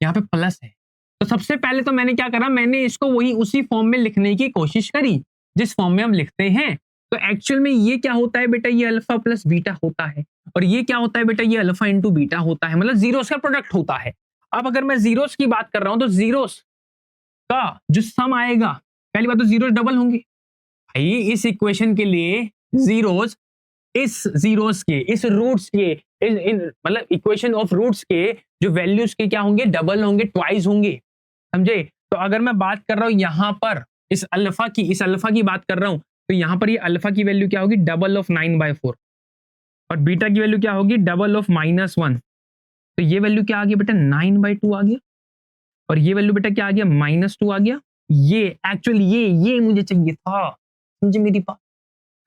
यहाँ पे प्लस है। तो सबसे पहले तो मैंने क्या करा, मैंने इसको उसी फॉर्म में लिखने की कोशिश करी जिस फॉर्म में हम लिखते हैं। तो एक्चुअल में ये क्या होता है बेटा, ये अल्फा प्लस बीटा होता है, और ये क्या होता है बेटा, ये अल्फा इंटू बीटा होता है, मतलब जीरोस का प्रोडक्ट होता है। अब अगर मैं जीरोस की बात कर रहा हूं, तो जीरोस का जो सम आएगा, पहली बात तो जीरोस डबल होंगे भाई इस इक्वेशन के लिए। जीरोस इस जीरोस के, इस रूट्स के, इन मतलब इक्वेशन ऑफ रूट्स के जो वैल्यूज के क्या होंगे, डबल होंगे, ट्वाइस होंगे, समझे। तो अगर मैं बात कर रहा हूं यहां पर इस अल्फा की बात कर रहा हूं, तो यहां पर ये अल्फा की वैल्यू क्या होगी, डबल ऑफ 9/4, और बीटा की वैल्यू क्या होगी, डबल ऑफ -1। तो ये वैल्यू क्या आ गया बेटा, 9/2 आ गया, और ये वैल्यू बेटा क्या आ गया, -2 आ गया। ये एक्चुअली ये मुझे चाहिए था, समझे मेरी बात।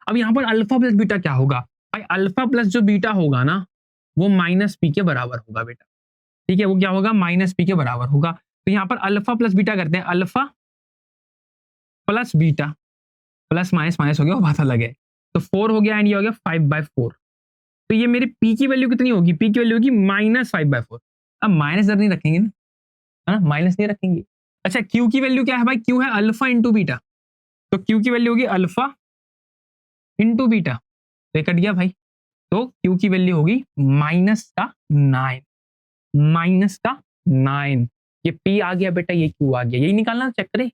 अब यहां पर अल्फा प्लस बीटा क्या होगा भाई, अल्फा प्लस जो बीटा होगा ना वो -p के बराबर होगा बेटा, ठीक है। वो क्या होगा, -p के बराबर होगा। तो यहां पर अल्फा प्लस बीटा करते हैं, alpha plus beta, plus minus minus हो गया, वो बात अलग है। तो 4 हो गया एंड ये हो गया 5/4। तो ये मेरे p की वैल्यू कितनी होगी, p की वैल्यू होगी -5/4। अब माइनस इधर नहीं रखेंगे ना, है ना, माइनस नहीं रखेंगे। अच्छा q की वैल्यू क्या है भाई, q है अल्फा इंटू बीटा, तो q की वैल्यू होगी अल्फा इंटू बीटा, तो ये कट गया भाई। तो q की वैल्यू होगी -9, -9। ये p आ गया बेटा, ये q आ गया, यही निकालना, चेक करें।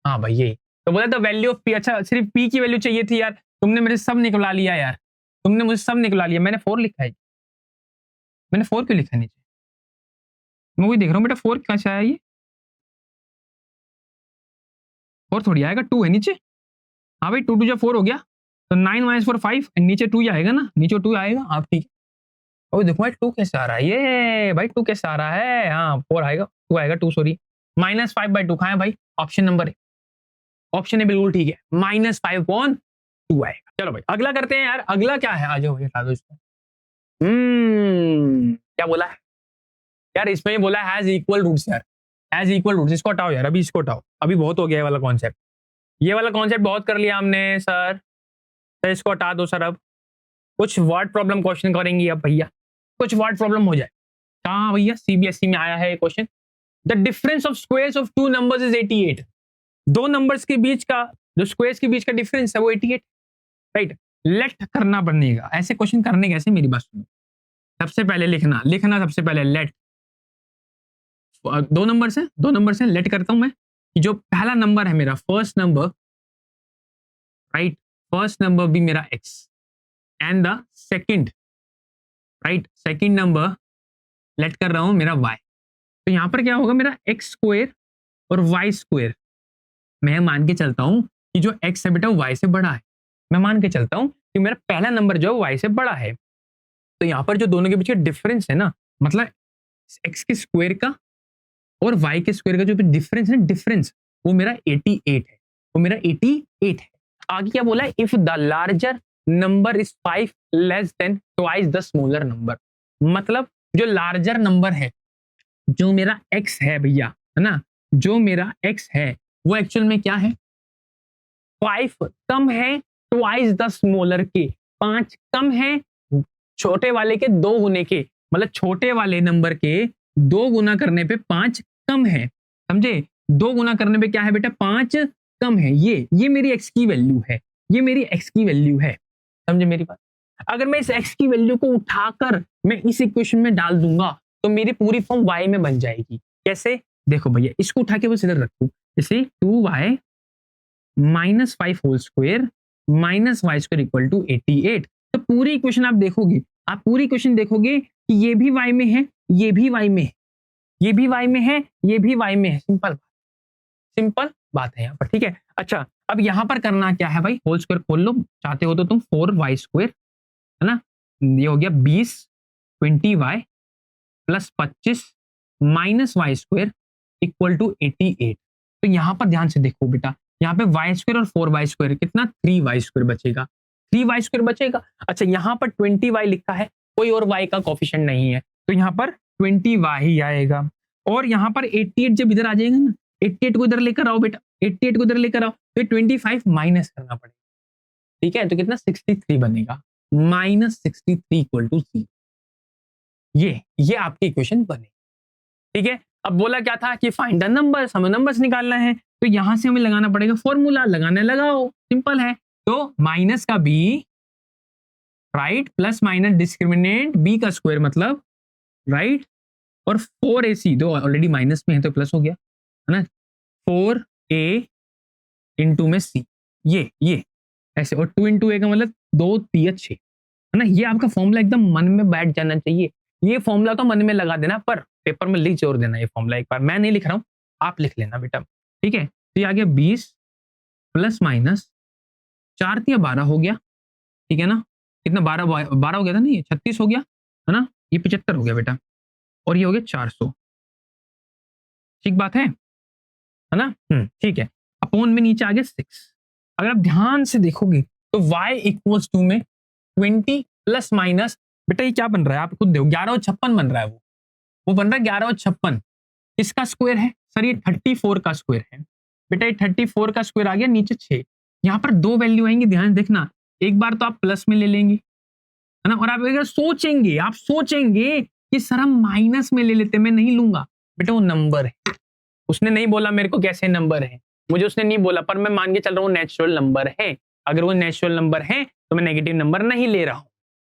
हाँ भाई ये तो बोला था वैल्यू ऑफ p। अच्छा सिर्फ p की वैल्यू चाहिए थी यार, तुमने मेरे सब निकला लिया यार, तुमने मुझे सब निकला लिया। मैंने 4 लिखा है, मैंने 4 क्यों लिखा है नीचे, मैं वही देख रहा हूँ बेटा, 4 कहाँ से आया ये, 4 थोड़ी आएगा, 2 है नीचे। हाँ भाई 2 2 4 हो गया, तो 9 - 4 5, नीचे 2 ही आएगा ना, नीचे 2 आएगा। हाँ ठीक है, और देखो भाई 2 कैसे आ रहा है, ये भाई 2 कैसे आ रहा है, हाँ 4 आएगा, 2 आएगा, 2 सॉरी, -5/2 कहाँ है भाई, ऑप्शन नंबर है, ऑप्शन है बिल्कुल ठीक है, -5/2 आएगा। चलो भाई अगला करते हैं यार, अगला क्या है, आ जाओ भाई हटा दो इसको। क्या बोला है यार, इसमें बोला है हैज इक्वल रूट्स यार, हैज इक्वल रूट्स, इसको हटाओ यार, अभी इसको हटाओ, अभी बहुत हो गया ये वाला कॉन्सेप्ट, ये वाला कॉन्सेप्ट बहुत कर लिया हमने सर, तो इसको हटा दो सर। अब कुछ वर्ड प्रॉब्लम क्वेश्चन करेंगे अब भैया, कुछ वर्ड प्रॉब्लम हो जाए। कहाँ भैया, सीबीएसई में आया है question, the difference of squares of 2 numbers is 88। दो नंबर्स के बीच का जो स्क्वायर्स के बीच का डिफरेंस है वो 88, राइट। लेट करना बनेगा, ऐसे क्वेश्चन करने कैसे, मेरी बात सुनो। सबसे पहले लिखना सबसे पहले लेट, 2 नंबर्स हैं, लेट करता हूं मैं कि जो पहला नंबर है मेरा, first number, right, first number भी मेरा x and the second, right, second number let कर रहा हूं मेरा y। तो यहां पर क्या होगा, मेरा x स्क्वायर और y स्क्वायर, मैं मान के चलता हूं कि जो x है बेटा y से बड़ा है, मैं मान के चलता हूं कि मेरा पहला नंबर जो है y से बड़ा है। तो यहां पर जो दोनों के बीच का डिफरेंस है ना, मतलब x के स्क्वायर का और y के स्क्वायर का जो डिफरेंस है, डिफरेंस वो मेरा 88 है, वो मेरा 88 है। आगे क्या बोला है, if the larger number is 5 less than twice the smaller number, मतलब जो लार्जर नंबर है, जो मेरा x है भैया, है ना, जो मेरा x है वो एक्चुअल में क्या है, 5 कम है ट्वाइस द स्मॉलर के, 5 कम है छोटे वाले के 2 गुने के, मतलब छोटे वाले नंबर के 2 गुना करने पे 5 कम है, समझे। 2 गुना करने पे क्या है बेटा, 5 कम है। ये मेरी x की वैल्यू है, ये मेरी x की वैल्यू है, समझे मेरी बात। अगर मैं इस x की वैल्यू को उठाकर मैं इस इक्वेशन में डाल दूंगा तो मेरी पूरी फॉर्म y में बन जाएगी। कैसे, देखो भैया इसको उठा के बस इधर रखो, जैसे 2y -5 whole square -y square equal to 88। तो पूरी इक्वेशन आप देखोगे, आप पूरी इक्वेशन देखोगे कि ये भी y में है, ये भी y में है, ये भी y में है, ये भी y में है, सिंपल बात है यहाँ पर, ठीक है। अच्छा अब यहाँ पर करना क्या है भाई, होल स्क्वायर खोल लो, चाहते हो तो तुम 4y स्क्वायर, है ना, ये हो गया 20 20y plus 25 minus y square equal to 88। तो यहाँ पर ध्यान से देखो बेटा, यहाँ पे y स्क्वायर और 4y स्क्वायर कितना, 3y स्क्वायर बचेगा, 3y स्क्वायर बचेगा। अच्छा यहाँ पर 20y लिखा है, कोई और y का कोफिशिएंट नहीं है, तो यहाँ पर 20y ही आएगा। और यहाँ पर 88 जब इधर आ जाएगा ना, 88 को इधर लेकर आओ बेटा, 88 को इधर लेकर आओ, तो 25 माइनस करना पड़ेगा, ठीक है। तो कितना 63 बनेगा, -63 इक्वल टू 0। ये आपकी इक्वेशन बने, ठीक है। अब बोला क्या था कि फाइंड द नंबर्स, हमें नंबर्स निकालना है, तो यहां से हमें लगाना पड़ेगा फॉर्मूला, लगाने लगाओ, सिंपल है। तो माइनस का b, right, plus minus discriminant b का स्क्वायर मतलब राइट, और 4ac, दो ऑलरेडी माइनस में है तो प्लस हो गया, है ना, 4a इंटू में c, ये ऐसे, और 2 इंटू a का मतलब 2 3 6, है ना। ये आपका फॉर्मूला एकदम मन में बैठ जाना चाहिए। ये फॉर्मूला तो मन में लगा देना, पर पेपर में लिख जोर देना ये फॉर्मूला एक बार। मैं नहीं लिख रहा हूँ, आप लिख लेना बेटा, ठीक है। तो ये आ गया 20 प्लस माइनस 4 तिया 12 हो गया, ठीक है ना। कितना 12 हो गया था ना, ये 36 हो गया, है ना। ये 75 हो गया बेटा, और ये हो गया 400। ठीक बात है ना। ठीक है। अपोन में नीचे आ गया 6। अगर आप ध्यान से देखोगे तो y इक्वल्स टू में 20 प्लस माइनस, बेटा ये क्या बन रहा है आप खुद देखो, 11 और 56 बन रहा है। वो बन रहा है 11 और 56। किसका स्क्वायर है सर? ये 34 का स्क्वायर है बेटा। ये 34 का स्क्वायर आ गया, नीचे 6। यहाँ पर 2 वैल्यू आएंगी, ध्यान देखना। एक बार तो आप प्लस में ले लेंगे, है ना, और आप अगर सोचेंगे कि सर हम माइनस में ले लेते, मैं नहीं लूंगा बेटा, वो नंबर है। उसने नहीं बोला मेरे को कैसे नंबर है, मुझे उसने नहीं बोला, पर मैं मान के चल रहा हूँ नेचुरल नंबर है। अगर वो नेचुरल नंबर है तो मैं नेगेटिव नंबर नहीं ले रहा हूँ,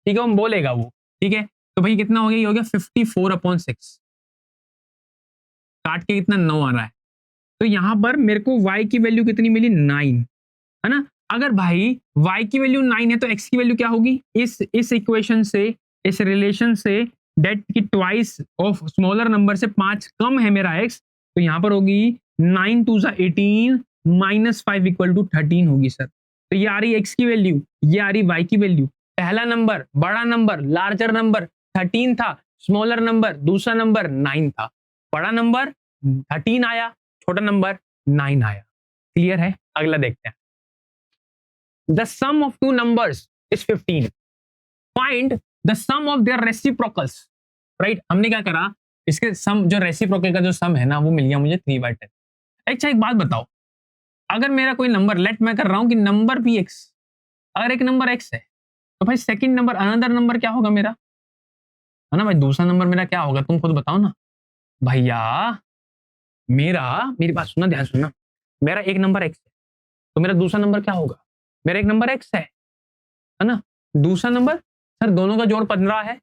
ठीक है। वो बोलेगा वो, ठीक है। तो भाई कितना हो गया? ये हो गया 54/6, काट के कितना 9 आ रहा है। तो यहां पर मेरे को y की वैल्यू कितनी मिली? 9, है ना। अगर भाई y की वैल्यू 9 है तो x की वैल्यू क्या होगी? इस इक्वेशन से, इस रिलेशन से, डेट की ट्वाइस ऑफ स्मॉलर नंबर से 5 कम है मेरा x, तो यहां पर होगी 9 2 18 माइनस 5 इक्वल टू 13 होगी सर। तो ये आ रही x की वैल्यू, ये आ रही y की वैल्यू। पहला नंबर, बड़ा नंबर, लार्जर नंबर 13 था, स्मॉलर नंबर, दूसरा नंबर 9 था। बड़ा नंबर 13 आया, छोटा नंबर 9 आया। क्लियर है? अगला देखते हैं। The sum of two numbers is 15, find the sum of their reciprocals. Right, हमने क्या करा, इसके सम, जो रेसिप्रोकल का जो सम है ना, वो मिल गया मुझे 3/10। अच्छा एक बात बताओ, अगर मेरा कोई नंबर, लेट मैं कर रहा हूं कि नंबर भी x, अगर एक नंबर x है तो भाई सेकंड नंबर, अनदर नंबर क्या होगा मेरा, है ना भाई, दूसरा नंबर मेरा क्या होगा? तुम खुद बताओ ना भैया। मेरी बात सुनना, ध्यान सुनना। मेरा एक नंबर x है तो मेरा दूसरा नंबर क्या होगा? मेरा एक नंबर x है ना। दूसरा नंबर, सर दोनों का जोड़ 15 है,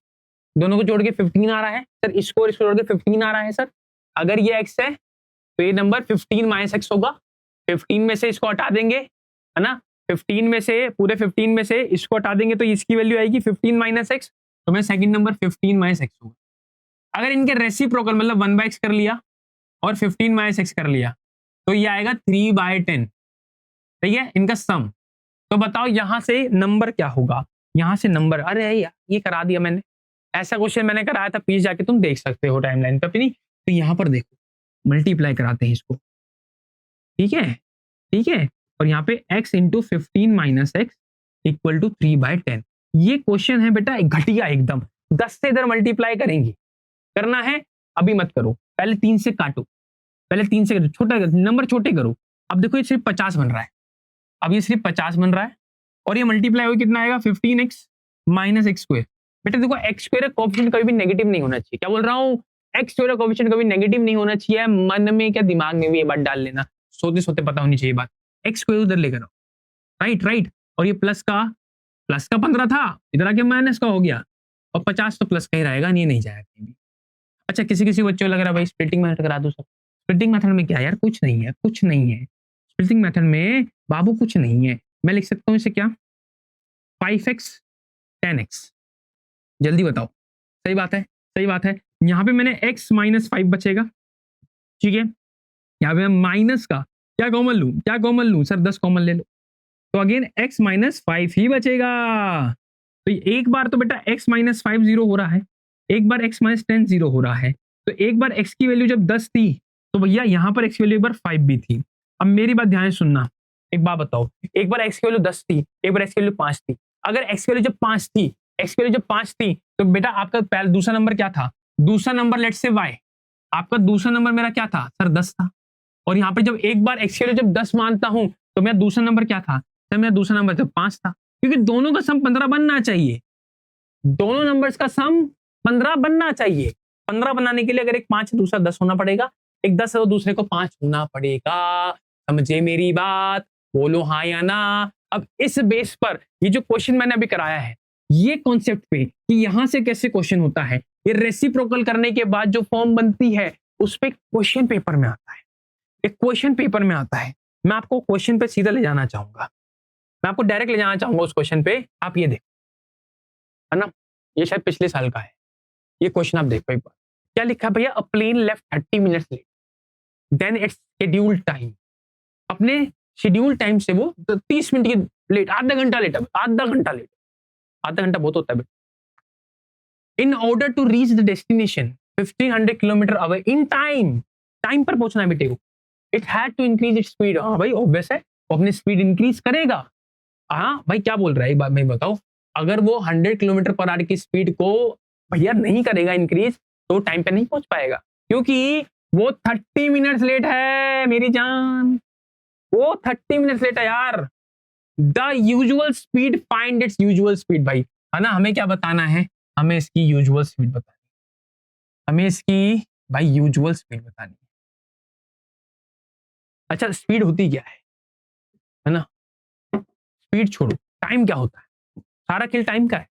दोनों को जोड़ के 15 आ रहा है सर, इसको इसको जोड़ के 15 आ रहा है सर। अगर ये x है तो ये नंबर 15 माइनस x होगा। 15 में से इसको हटा देंगे, है ना, 15 में से, पूरे 15 में से इसको हटा देंगे तो इसकी वैल्यू आएगी 15 माइनस x, तो मेरा सेकंड नंबर 15 माइनस x होगा। अगर इनके रेसिप्रोकल मतलब 1/x कर लिया और 15 माइनस x कर लिया तो ये आएगा 3/10, ठीक है, इनका सम। तो बताओ यहां से नंबर क्या होगा? यहां से नंबर, अरे यार ये करा दिया मैंने, ऐसा क्वेश्चन मैंने कराया था, प्लीज जाके तुम देख सकते हो टाइमलाइन पे अपनी। तो यहां पर देखो, मल्टीप्लाई कराते हैं इसको, ठीक है, ठीक है, और यहाँ पे x into 15 minus x equal to 3/10। ये क्वेश्चन है बेटा घटिया एकदम, 10 से इधर मल्टीप्लाई करेंगे, करना है अभी मत करो, पहले 3 से काटो, पहले 3 से छोटा नंबर छोटे करो। अब देखो ये सिर्फ 50 बन रहा है, अब ये सिर्फ 50 बन रहा है, और ये मल्टीप्लाई हो कितना आएगा? 15x minus x square. बेटा देखो एक्स स्क्वायर कोएफिशिएंट कभी भी नेगेटिव नहीं होना चाहिए। क्या बोल रहा हूँ? एक्स स्क्वायर कोएफिशिएंट कभी नेगेटिव नहीं होना चाहिए। मन में क्या, दिमाग में भी ये बात डाल लेना, सोते सोते पता होनी चाहिए बात। एक्स स्क्वायर उधर लेकर आओ, राइट राइट, और ये प्लस का 15 था, इधर आके माइनस का हो गया, और 50 तो प्लस का ही रहेगा, नहीं जाएगा कहीं भी। अच्छा किसी किसी बच्चों को लग रहा है भाई स्प्लिटिंग मेथड करा दो सब। स्प्लिटिंग मेथड में क्या यार, कुछ नहीं है, कुछ नहीं है स्प्लिटिंग मेथड में बाबू, कुछ नहीं है। मैं लिख सकता हूँ इसे क्या, 5x 10x। जल्दी बताओ, सही बात है, सही बात है। यहाँ पे मैंने x माइनस 5 बचेगा, ठीक है, यहाँ पे मैं माइनस का क्या कॉमन लूं, क्या कॉमन लूं सर? 10 कॉमन ले लो, तो अगेन x माइनस 5 ही बचेगा। तो एक बार तो बेटा x माइनस 5 0 हो रहा है, एक बार x माइनस 10 0 हो रहा है। तो एक बार x की वैल्यू जब 10 थी तो भैया यहाँ पर x की वैल्यू एक बार 5 भी थी। अब मेरी बात ध्यान से सुनना, एक बात बताओ, एक बार x की वैल्यू 10 थी, एक बार x की वैल्यू 5 थी। अगर x की वैल्यू जब 5 थी, x की वैल्यू जब 5 थी तो बेटा आपका पहला दूसरा नंबर क्या था? दूसरा नंबर लेट्स से y, आपका दूसरा नंबर मेरा क्या था सर? 10 था। और यहाँ पे जब एक बार x की वैल्यू जब 10 मानता हूं तो मेरा दूसरा नंबर क्या था सर? मेरा दूसरा नंबर जब 5 था, क्योंकि दोनों का सम 15 बनना चाहिए, दोनों नंबर्स का सम 15 बनना चाहिए। 15 बनाने के लिए अगर एक 5 दूसरा 10 होना पड़ेगा, एक 10 है तो दूसरे को 5 होना पड़ेगा। समझे मेरी बात? बोलो हाँ या ना। अब इस बेस पर ये जो क्वेश्चन मैंने अभी कराया है, ये कॉन्सेप्ट पे कि यहां से कैसे क्वेश्चन होता है, ये रेसिप्रोकल करने के बाद जो फॉर्म बनती है उस पे क्वेश्चन पेपर में आता है। एक क्वेश्चन पेपर में आता है। मैं आपको क्वेश्चन पे सीधा ले जाना चाहूंगा, मैं आपको डायरेक्ट ले जाना चाहूंगा उस क्वेश्चन पे। आप ये देखो, है ना, ये शायद पिछले साल का है। ये क्वेश्चन आप देखो एक बार, क्या लिखा है भैया, a plane left 30 minutes late then it's scheduled time. अपने शेड्यूल टाइम से वो 30 मिनट की लेट, आधा घंटा लेट, आधा घंटा लेट, आधा घंटा बहुत होता है बेटा। In order to reach the destination 1500 kilometre away in time, time पर पहुंचना है बेटे को, it had to increase its speed. हाँ भाई ऑब्वियस है, वो अपनी स्पीड इंक्रीज करेगा। हाँ भाई क्या बोल रहा है, एक बात मैं बताओ, अगर वो 100 किलोमीटर पर आवर की स्पीड को भैया नहीं करेगा इंक्रीज, तो टाइम पे नहीं पहुंच पाएगा, क्योंकि वो 30 मिनट्स लेट है मेरी जान, वो 30 मिनट्स लेट है यार। The usual speed, find its usual speed भाई, है ना। हमें क्या बताना है, हमें इसकी यूजुअल स्पीड बतानी है, हमें इसकी भाई यूजुअल स्पीड बतानी है। अच्छा स्पीड होती क्या है ना, स्पीड छोड़ो, टाइम क्या होता है, सारा खेल टाइम का है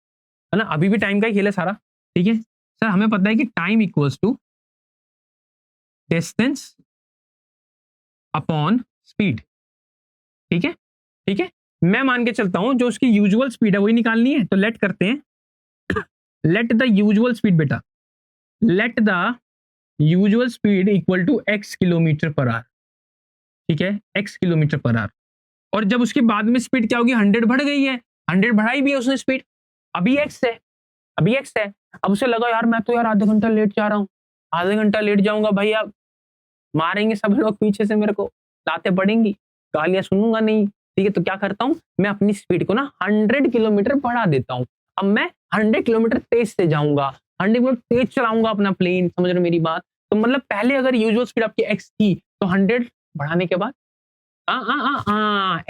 ना, अभी भी टाइम का ही खेल है सारा, ठीक है सर। हमें पता है कि time equals to distance upon speed, ठीक है ठीक है। मैं मान के चलता हूं जो उसकी यूजुअल स्पीड है वही निकालनी है, तो लेट करते हैं, लेट द यूजुअल स्पीड बेटा, let the usual speed equal to x kilometre per hour, ठीक है, x किलोमीटर पर आवर। और जब उसके बाद में स्पीड क्या होगी, 100 बढ़ गई है, 100 बढ़ाई भी है उसने स्पीड, अभी x है, अभी x है। अब उसे लगा यार मैं तो यार आधा घंटा लेट जा रहा हूँ, आधा घंटा लेट जाऊंगा भाई, अब मारेंगे सब लोग पीछे से, मेरे को लाते पड़ेंगी, गालियां सुनूंगा नहीं, ठीक है। तो क्या करता हूं, मैं अपनी स्पीड को ना 100 किलोमीटर बढ़ा देता हूं। अब मैं 100 किलोमीटर तेज से जाऊंगा, 100 किलोमीटर तेज चलाऊंगा अपना प्लेन, समझ रहे हो मेरी बात। तो मतलब पहले अगर यूजुअल स्पीड आपकी x थी, तो 100 बढ़ाने के बाद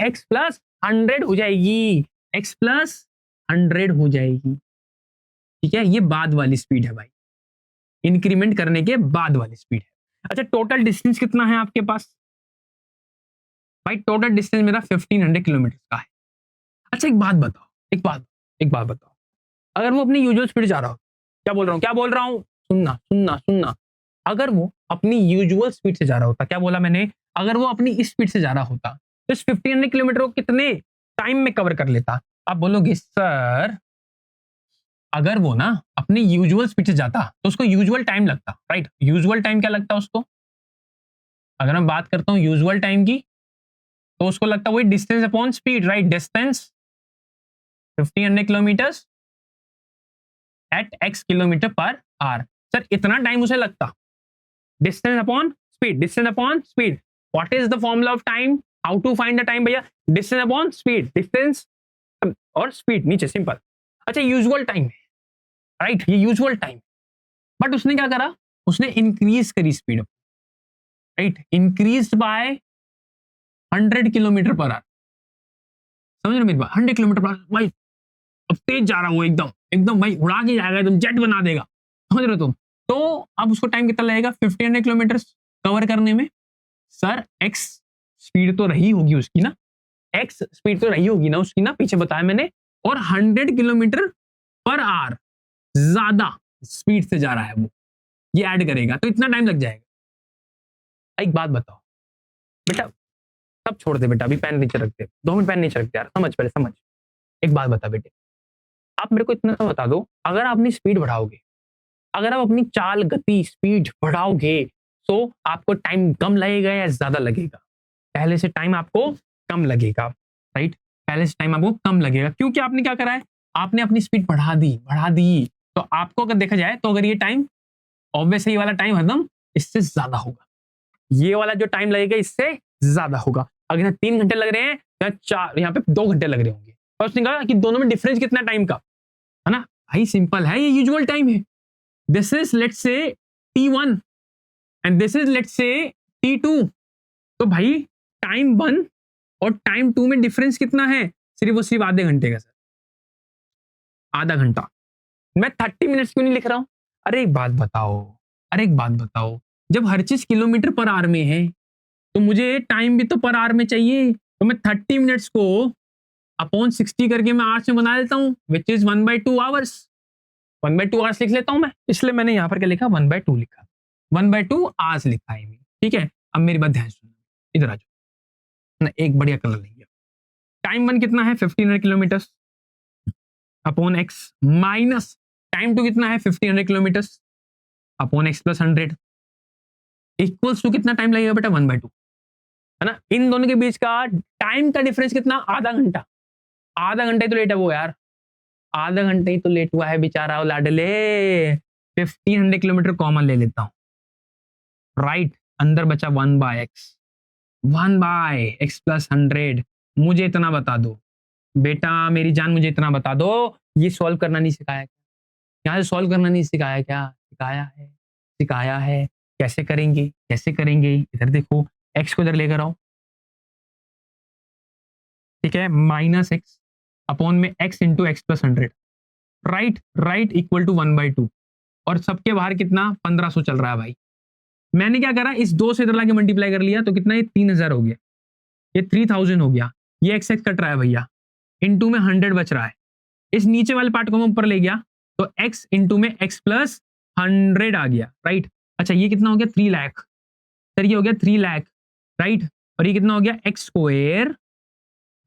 x प्लस 100 हो जाएगी, x प्लस 100 हो जाएगी, ठीक है। ये बाद वाली स्पीड है भाई, इंक्रीमेंट करने के बाद वाली स्पीड है। अच्छा टोटल डिस्टेंस कितना है आपके पास भाई, टोटल डिस्टेंस मेरा 1500 किलोमीटर का है। अच्छा एक बात बताओ, एक बात बताओ, अगर वो अपनी यूजुअल स्पीड जा रहा हो, क्या बोल रहा हूं, सुनना सुनना सुनना, अगर वो अपनी यूजुअल स्पीड से जा रहा होता, क्या बोला मैंने, अगर वो अपनी इस स्पीड से जा रहा होता, तो इस 1500 किलोमीटर को कितने टाइम में कवर कर लेता। आप बोलोगे सर अगर वो ना अपनी यूजुअल स्पीड से जाता तो उसको यूजुअल टाइम लगता, राइट। यूजुअल टाइम क्या लगता उसको, अगर मैं बात करता हूं यूजुअल टाइम की, तो उसको लगता वही distance upon speed, right. Distance 1500 kilometres at x kilometre per hour, sir इतना टाइम उसे लगता, distance upon speed, distance upon speed. What is the formula of time, how to find the time भैया, distance upon speed, distance और speed नीचे, simple. अच्छा usual time है, right, ये usual time, but उसने क्या करा, उसने इंक्रीज करी speed, right, increase by 100 kilometre per our, समझ रहे मेरी बात, 100 किलोमीटर पर आवर भाई, अब तेज जा रहा है वो, एकदम एकदम भाई उड़ा के जाएगा, एकदम जेट बना देगा, समझ रहे हो तुम। तो अब उसको टाइम कितना लगेगा 1500 किलोमीटर कवर करने में, सर एक्स स्पीड तो रही होगी उसकी ना, एक्स स्पीड तो रही होगी ना उसकी ना, पीछे बताया मैंने, और 100 किलोमीटर पर आवर ज्यादा स्पीड से जा रहा है वो, ये ऐड करेगा तो इतना टाइम लग जाएगा। एक बात बताओ बेटा, सब छोड़ दे बेटा, अभी पेन नीचे रख दे, 2 मिनट पेन नीचे रख दे यार, समझ पहले समझ। एक बात बता बेटे, आप मेरे को इतना तो बता दो, अगर आप अपनी स्पीड बढ़ाओगे, अगर आप अपनी चाल गति स्पीड बढ़ाओगे, तो आपको टाइम कम लगेगा या ज्यादा लगेगा, पहले से टाइम आपको कम लगेगा, राइट, पहले से टाइम आपको कम लगेगा, क्योंकि आपने क्या करा है, आपने अपनी स्पीड बढ़ा दी, तो आपको अगर देखा जाए तो अगर ये टाइम ऑब्वियस ये वाला टाइम हरदम इससे ज्यादा होगा, ये वाला जो टाइम लगेगा इससे ज्यादा होगा। अगर यहाँ 3 घंटे लग रहे हैं, यहाँ पे 2 घंटे लग रहे होंगे, और उसने कहा कि दोनों में डिफरेंस कितना टाइम का, है ना भाई, सिंपल है, ये यूजुअल टाइम है, this is let's say T1 and this is let's say T2, तो भाई टाइम 1 और टाइम 2 में डिफरेंस कितना है, सिर्फ आधे घंटे का, सर आधा घंटा। मैं 30 मिनट्स क्यों नहीं लिख रहा हूं, अरे एक बात बताओ, जब हर चीज किलोमीटर पर आवर में है, तो मुझे टाइम भी तो पर आवर में चाहिए, तो मैं 30 मिनट्स को अपॉन 60 करके मैं आवर्स में बना लेता हूँ, विच इज 1/2 आवर्स, 1/2 आवर्स लिख लेता हूं मैं, इसलिए मैंने यहाँ पर क्या लिखा 1/2 लिखा, 1/2 आवर्स लिखा है, ठीक है। अब मेरी बात ध्यान सुनो, इधर आ जाओ ना, एक बढ़िया कलर लेंगे। टाइम 1 कितना है 1500 kilometre upon x minus time 2 कितना है 1500 kilometre upon x plus 100 equals to कितना टाइम लगेगा बेटा 1/2, है ना। इन दोनों के बीच का टाइम का डिफरेंस कितना, आधा घंटा। आधा घंटा ही तो लेट है वो यार, आधा घंटा ही तो लेट हुआ है बेचारा लाडले। 1500 किलोमीटर कॉमन ले लेता हूं, राइट। अंदर बचा 1/x, 1/x प्लस 100। मुझे इतना बता दो बेटा, मेरी जान, मुझे इतना बता दो, ये सॉल्व करना नहीं सिखाया क्या? यहाँ से सॉल्व करना नहीं सिखाया क्या? सिखाया है, सिखाया है। कैसे करेंगे, कैसे करेंगे? इधर देखो, x को इधर लेकर आओ, ठीक है, माइनस एक्स अपॉन में x into x plus 100, right, right, equal to 1/2। और सबके बाहर कितना 1500 चल रहा है भाई। मैंने क्या करा, इस 2 से इधर लाके मल्टीप्लाई कर लिया, तो कितना, ये 3000 हो गया, ये 3000 हो गया। ये एक्स एक्स कट रहा है भैया, इनटू में 100 बच रहा है। इस नीचे वाले पार्ट को मैं ऊपर ले गया, तो x इंटू में x प्लस 100 आ गया, राइट। अच्छा, ये कितना हो गया 3 लाख, सर ये हो गया 3 लाख, राइट। और ये कितना हो गया एक्स स्क्वायर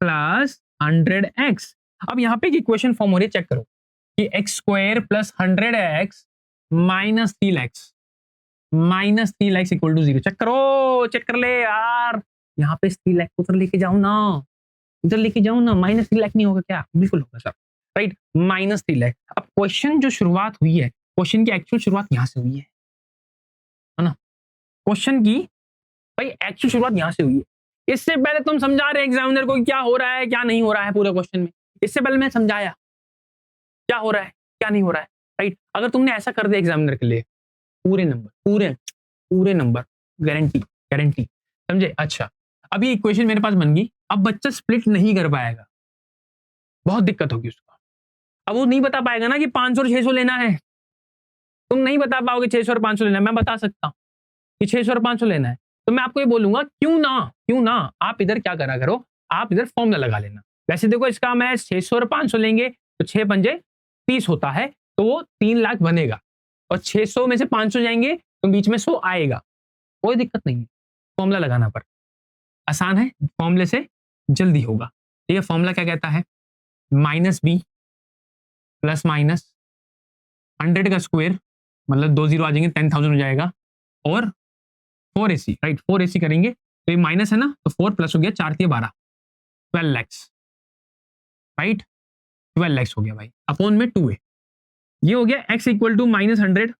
प्लस 100x। अब यहाँ पे इक्वेशन फॉर्म हो रही है, चेक करो कि x square plus 100x minus 3 lakh, minus 3 lakh equal to 0। Check करो, चेक कर ले यार। यहाँ पे 3 लाख उधर लेके जाओ ना, इधर लेके जाओ ना, माइनस 3 लाख नहीं होगा क्या? बिल्कुल होगा सर, राइट, माइनस 3 लाख। अब क्वेश्चन जो शुरुआत हुई है, क्वेश्चन की एक्चुअल शुरुआत यहाँ से हुई है ना। क्वेश्चन की भाई एक्चुअल शुरुआत यहाँ से हुई है। इससे पहले तुम समझा रहे एग्जामिनर को क्या हो रहा है क्या नहीं हो रहा है पूरे क्वेश्चन में। इससे पहले मैं समझाया क्या हो रहा है क्या नहीं हो रहा है, राइट। अगर तुमने ऐसा कर दिया एग्जामिनर के लिए, पूरे नंबर, पूरे पूरे नंबर, गारंटी, गारंटी, समझे। अच्छा, अभी इक्वेशन मेरे पास बन गई। अब बच्चा स्प्लिट नहीं कर पाएगा, बहुत दिक्कत होगी उसका। अब वो नहीं बता पाएगा ना कि 500 और 600 लेना है। तुम नहीं बता पाओगे 600 और 500 लेना है, मैं बता सकता हूँ कि 600 और 500 लेना है। तो मैं आपको ये बोलूंगा, क्यों ना आप इधर क्या करा करो, आप इधर फॉर्मूला लगा लेना। वैसे देखो, इसका मैं 600 और 500 लेंगे तो 6 पंजे 30 होता है, तो वो 3 लाख बनेगा। और 600 में से 500 जाएंगे तो बीच में 100 आएगा, कोई दिक्कत नहीं है। फॉर्मूला लगाना पर आसान है, फॉर्मूले से जल्दी होगा। ठीक है, फॉर्मूला क्या कहता है, माइनस बी प्लस माइनस 100 का स्क्वायर, मतलब 2 जीरो आ जाएंगे, 10,000 हो जाएगा, और 4ac, राइट, 4ac करेंगे तो ये माइनस है ना, तो 4 प्लस हो गया 4 के 12, 12 लाख, राइट, 12 लाख हो गया भाई, अपॉन में 2a। ये हो गया x equal to minus 100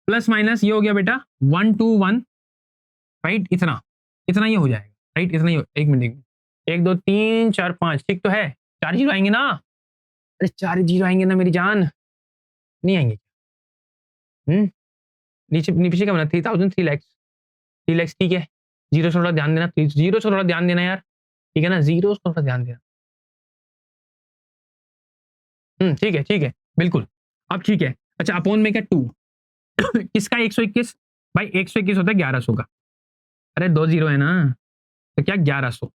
plus minus ये हो गया बेटा 121, राइट, इतना इतना ये हो जाएगा, राइट, इतना ही। एक मिनट, 1 2 3 4 5, ठीक तो है, 4 जीरो आएंगे ना, अरे 4 जीरो आएंगे ना मेरी जान, नहीं आएंगे? नीचे नीचे क्या बना, 3000, 3 लाख, 3 लाख, ठीक है। जीरो से थोड़ा ध्यान देना, जीरो से थोड़ा ध्यान देना यार, ठीक है ना, जीरो से थोड़ा ध्यान देना। ठीक है, ठीक है, बिल्कुल। अब ठीक है, अच्छा, अपॉन में क्या 2 किसका 121, भाई 121 होता है 1100 का, अरे 2 जीरो है ना, तो क्या 1100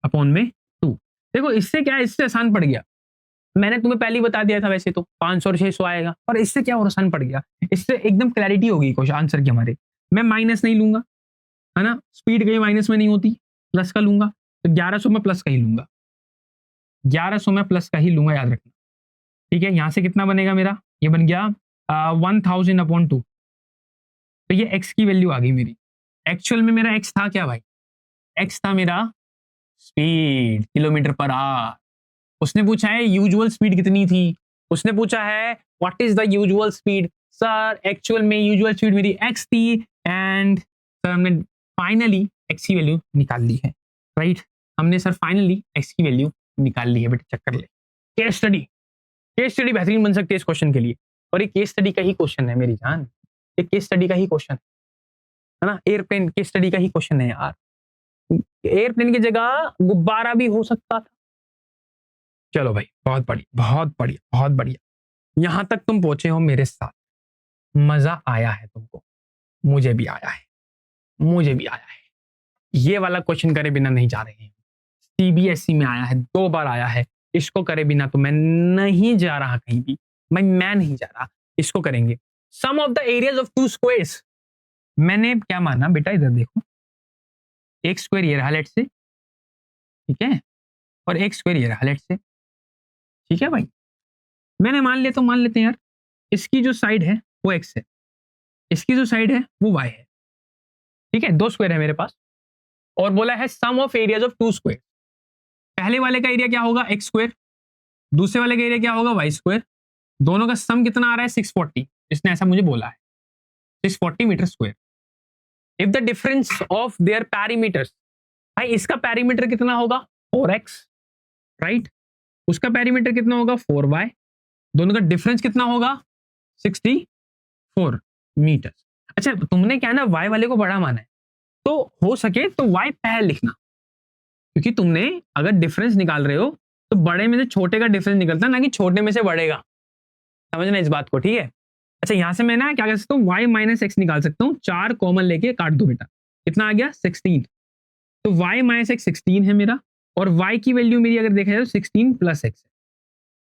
अपॉन में 2। देखो इससे क्या है, इससे आसान पड़ गया। मैंने तुम्हें पहले ही बता दिया था वैसे तो 500 और 600 आएगा, और इससे क्या और आसान पड़ गया, इससे एकदम क्लैरिटी होगी क्वेश्चन आंसर की हमारे। मैं माइनस नहीं लूंगा, है ना, स्पीड कहीं माइनस में नहीं होती, प्लस का लूंगा, तो 1100 में प्लस का ही लूंगा, 1100 में प्लस का ही लूंगा, याद रखना, ठीक है। यहां से कितना बनेगा मेरा, ये बन गया 1000 अपॉन 2, तो ये x की वैल्यू आ गई मेरी। एक्चुअल में मेरा x था क्या भाई, x था मेरा स्पीड, किलोमीटर पर आवर। उसने पूछा है यूजुअल स्पीड कितनी थी, उसने पूछा है what is the usual speed. Sir actual में यूजुअल स्पीड मेरी x थी, एंड सर हमने फाइनली x की वैल्यू निकाल ली है, राइट, हमने सर फाइनली x की वैल्यू निकाल ली है बेटा। चेक कर ले, केस स्टडी, केस स्टडी बेहतरीन बन सकती है इस क्वेश्चन के लिए, और ये केस स्टडी का ही क्वेश्चन है मेरी जान, ये केस स्टडी का ही क्वेश्चन है ना, एयरप्लेन केस स्टडी का ही क्वेश्चन है यार। एयरप्लेन की जगह गुब्बारा भी हो सकता था। चलो भाई, बहुत बढ़िया, बहुत बढ़िया, बहुत बढ़िया, यहां तक तुम पहुंचे हो मेरे साथ, मजा आया है तुमको, मुझे भी आया है, मुझे भी आया है। ये वाला क्वेश्चन करे बिना नहीं जा रहे हैं, सीबीएसई में आया है, 2 बार आया है, इसको करे बिना तो मैं नहीं जा रहा कहीं भी, मैं नहीं जा रहा, इसको करेंगे। Sum of the areas of 2 squares, मैंने क्या माना बेटा, इधर देखो, एक स्क्वायर ये रहा लेट से, ठीक है, और एक स्क्वायर ये रहा लेट से, ठीक है भाई। मैंने मान लिया तो मान लेते हैं यार, इसकी जो साइड है वो x है, इसकी जो साइड है वो y है, ठीक है, दो स्क्वायर है मेरे पास, और बोला है sum of areas of two square. पहले वाले का एरिया क्या होगा x स्क्वायर, दूसरे वाले का एरिया क्या होगा y स्क्वायर, दोनों का सम कितना आ रहा है 640, इसने ऐसा मुझे बोला है 640 metre square. If the difference of their perimeters, भाई इसका पैरीमीटर कितना होगा 4x, राइट, उसका पैरीमीटर कितना होगा 4y, दोनों का डिफरेंस कितना होगा 64 मीटर। अच्छा तुमने क्या है ना y वाले को बड़ा माना है, तो हो सके तो y पहले लिखना, क्योंकि तुमने अगर डिफरेंस निकाल रहे हो तो बड़े में से छोटे का डिफरेंस निकलता है, ना कि छोटे में से बड़े का, समझना इस बात को, ठीक है। अच्छा यहां से मैं ना क्या कर सकता हूँ y माइनस एक्स निकाल सकता हूँ, 4 कॉमन लेके काट दो बेटा, कितना आ गया 16, तो y माइनस एक्स 16 है मेरा, और y की वैल्यू मेरी अगर देखा जाए तो 16 प्लस एक्स है।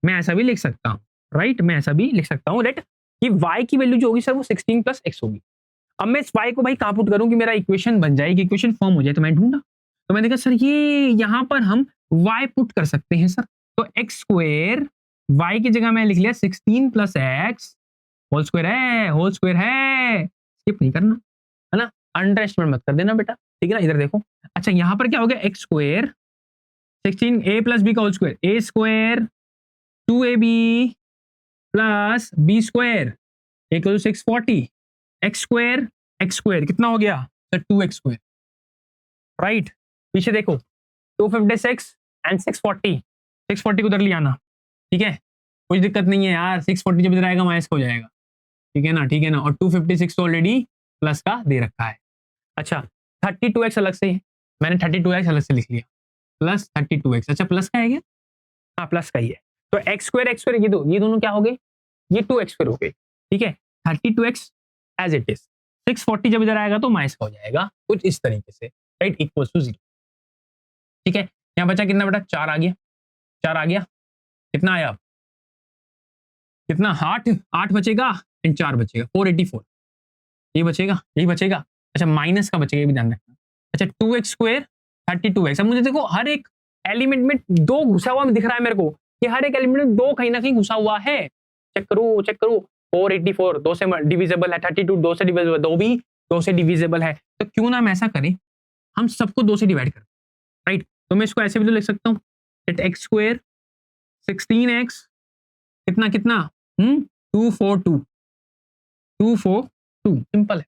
मैं ऐसा भी लिख सकता हूँ, राइट, मैं ऐसा भी लिख सकता हूँ, राइट, कि y की वैल्यू जो होगी सर वो 16 प्लस एक्स होगी। अब मैं इस y को भाई कहाँ पुट करूँ कि मेरा इक्वेशन बन जाए, इक्वेशन फॉर्म हो जाए, तो मैं ढूंढा, तो मैंने कहा सर ये यहाँ पर हम y पुट कर सकते हैं सर, तो एक्स स्क्वायर y की जगह मैं लिख लिया 16 प्लस एक्स होल स्क्वायर है, होल स्क्वायर है, स्किप नहीं करना है ना, अंडर एस्टिमेट मत कर देना बेटा, ठीक है ना। इधर देखो, अच्छा यहाँ पर क्या हो गया x square 16 a plus B का whole square, A square 2ab plus B square equal to 640, x square कितना हो गया सर 2x स्क्वायर, राइट, पीछे देखो 256 एंड 640, 640 को उधर ले आना, ठीक है, कुछ दिक्कत नहीं है यार, 640 जब इधर आएगा माइनस हो जाएगा, ठीक है ना, ठीक है ना, और 256 तो ऑलरेडी प्लस का दे रखा है। अच्छा 32x अलग से है, मैंने 32x अलग से लिख लिया, प्लस 32x, अच्छा प्लस का है क्या, हाँ प्लस का ही है, तो एक्स स्क्वायर ये दोनों क्या हो गए, ये 2x स्क्वायर हो गए, ठीक है, 32x एज इट इज, 640 जब इधर आएगा तो माइनस का हो जाएगा, कुछ इस तरीके से, राइट, इक्वल टू 0, ठीक है। यहाँ बचा कितना बेटा 4 आ गया, 4 आ गया, कितना आया, कितना 8 बचेगा एंड 4 बचेगा 484, ये बचेगा, यही बचेगा, अच्छा माइनस का बचेगा, ये भी ध्यान रखना। अच्छा 2x स्क्वायर 32x, अब मुझे देखो हर एक एलिमेंट में 2 घुसा हुआ दिख रहा है मेरे को, कि हर एक एलिमेंट में 2 कहीं ना कहीं घुसा हुआ है, चेक करो 484 2 से डिविजिबल है, 32 2 से डिविजिबल, 2 भी 2 से डिविजिबल है, तो क्यों ना हम ऐसा करें, हम सबको 2 से डिवाइड करें, राइट, तो मैं इसको ऐसे भी तो लिख सकता हूँ, एक्स स्क्वायर 16x कितना कितना 242 सिंपल है,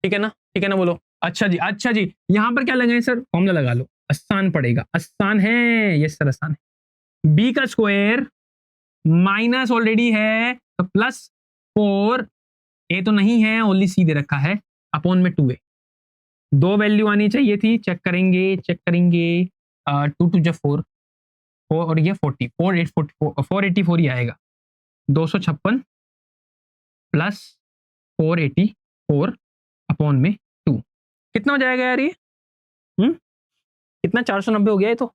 ठीक है ना, ठीक है ना, बोलो अच्छा जी, यहाँ पर क्या लगाए सर, फॉर्मूला लगा लो, आसान पड़ेगा, आसान है, यस सर आसान है, b का स्क्वायर माइनस ऑलरेडी है तो प्लस 4, a तो नहीं है ओनली c दे रखा है, अपॉन में 2a, 2 वैल्यू आनी चाहिए थी, चेक करेंगे 2 2 4 और ये 40 484 ही आएगा, 256 प्लस 484 अपॉन में 2, कितना हो जाएगा यार ये, कितना 490 हो गया, ये तो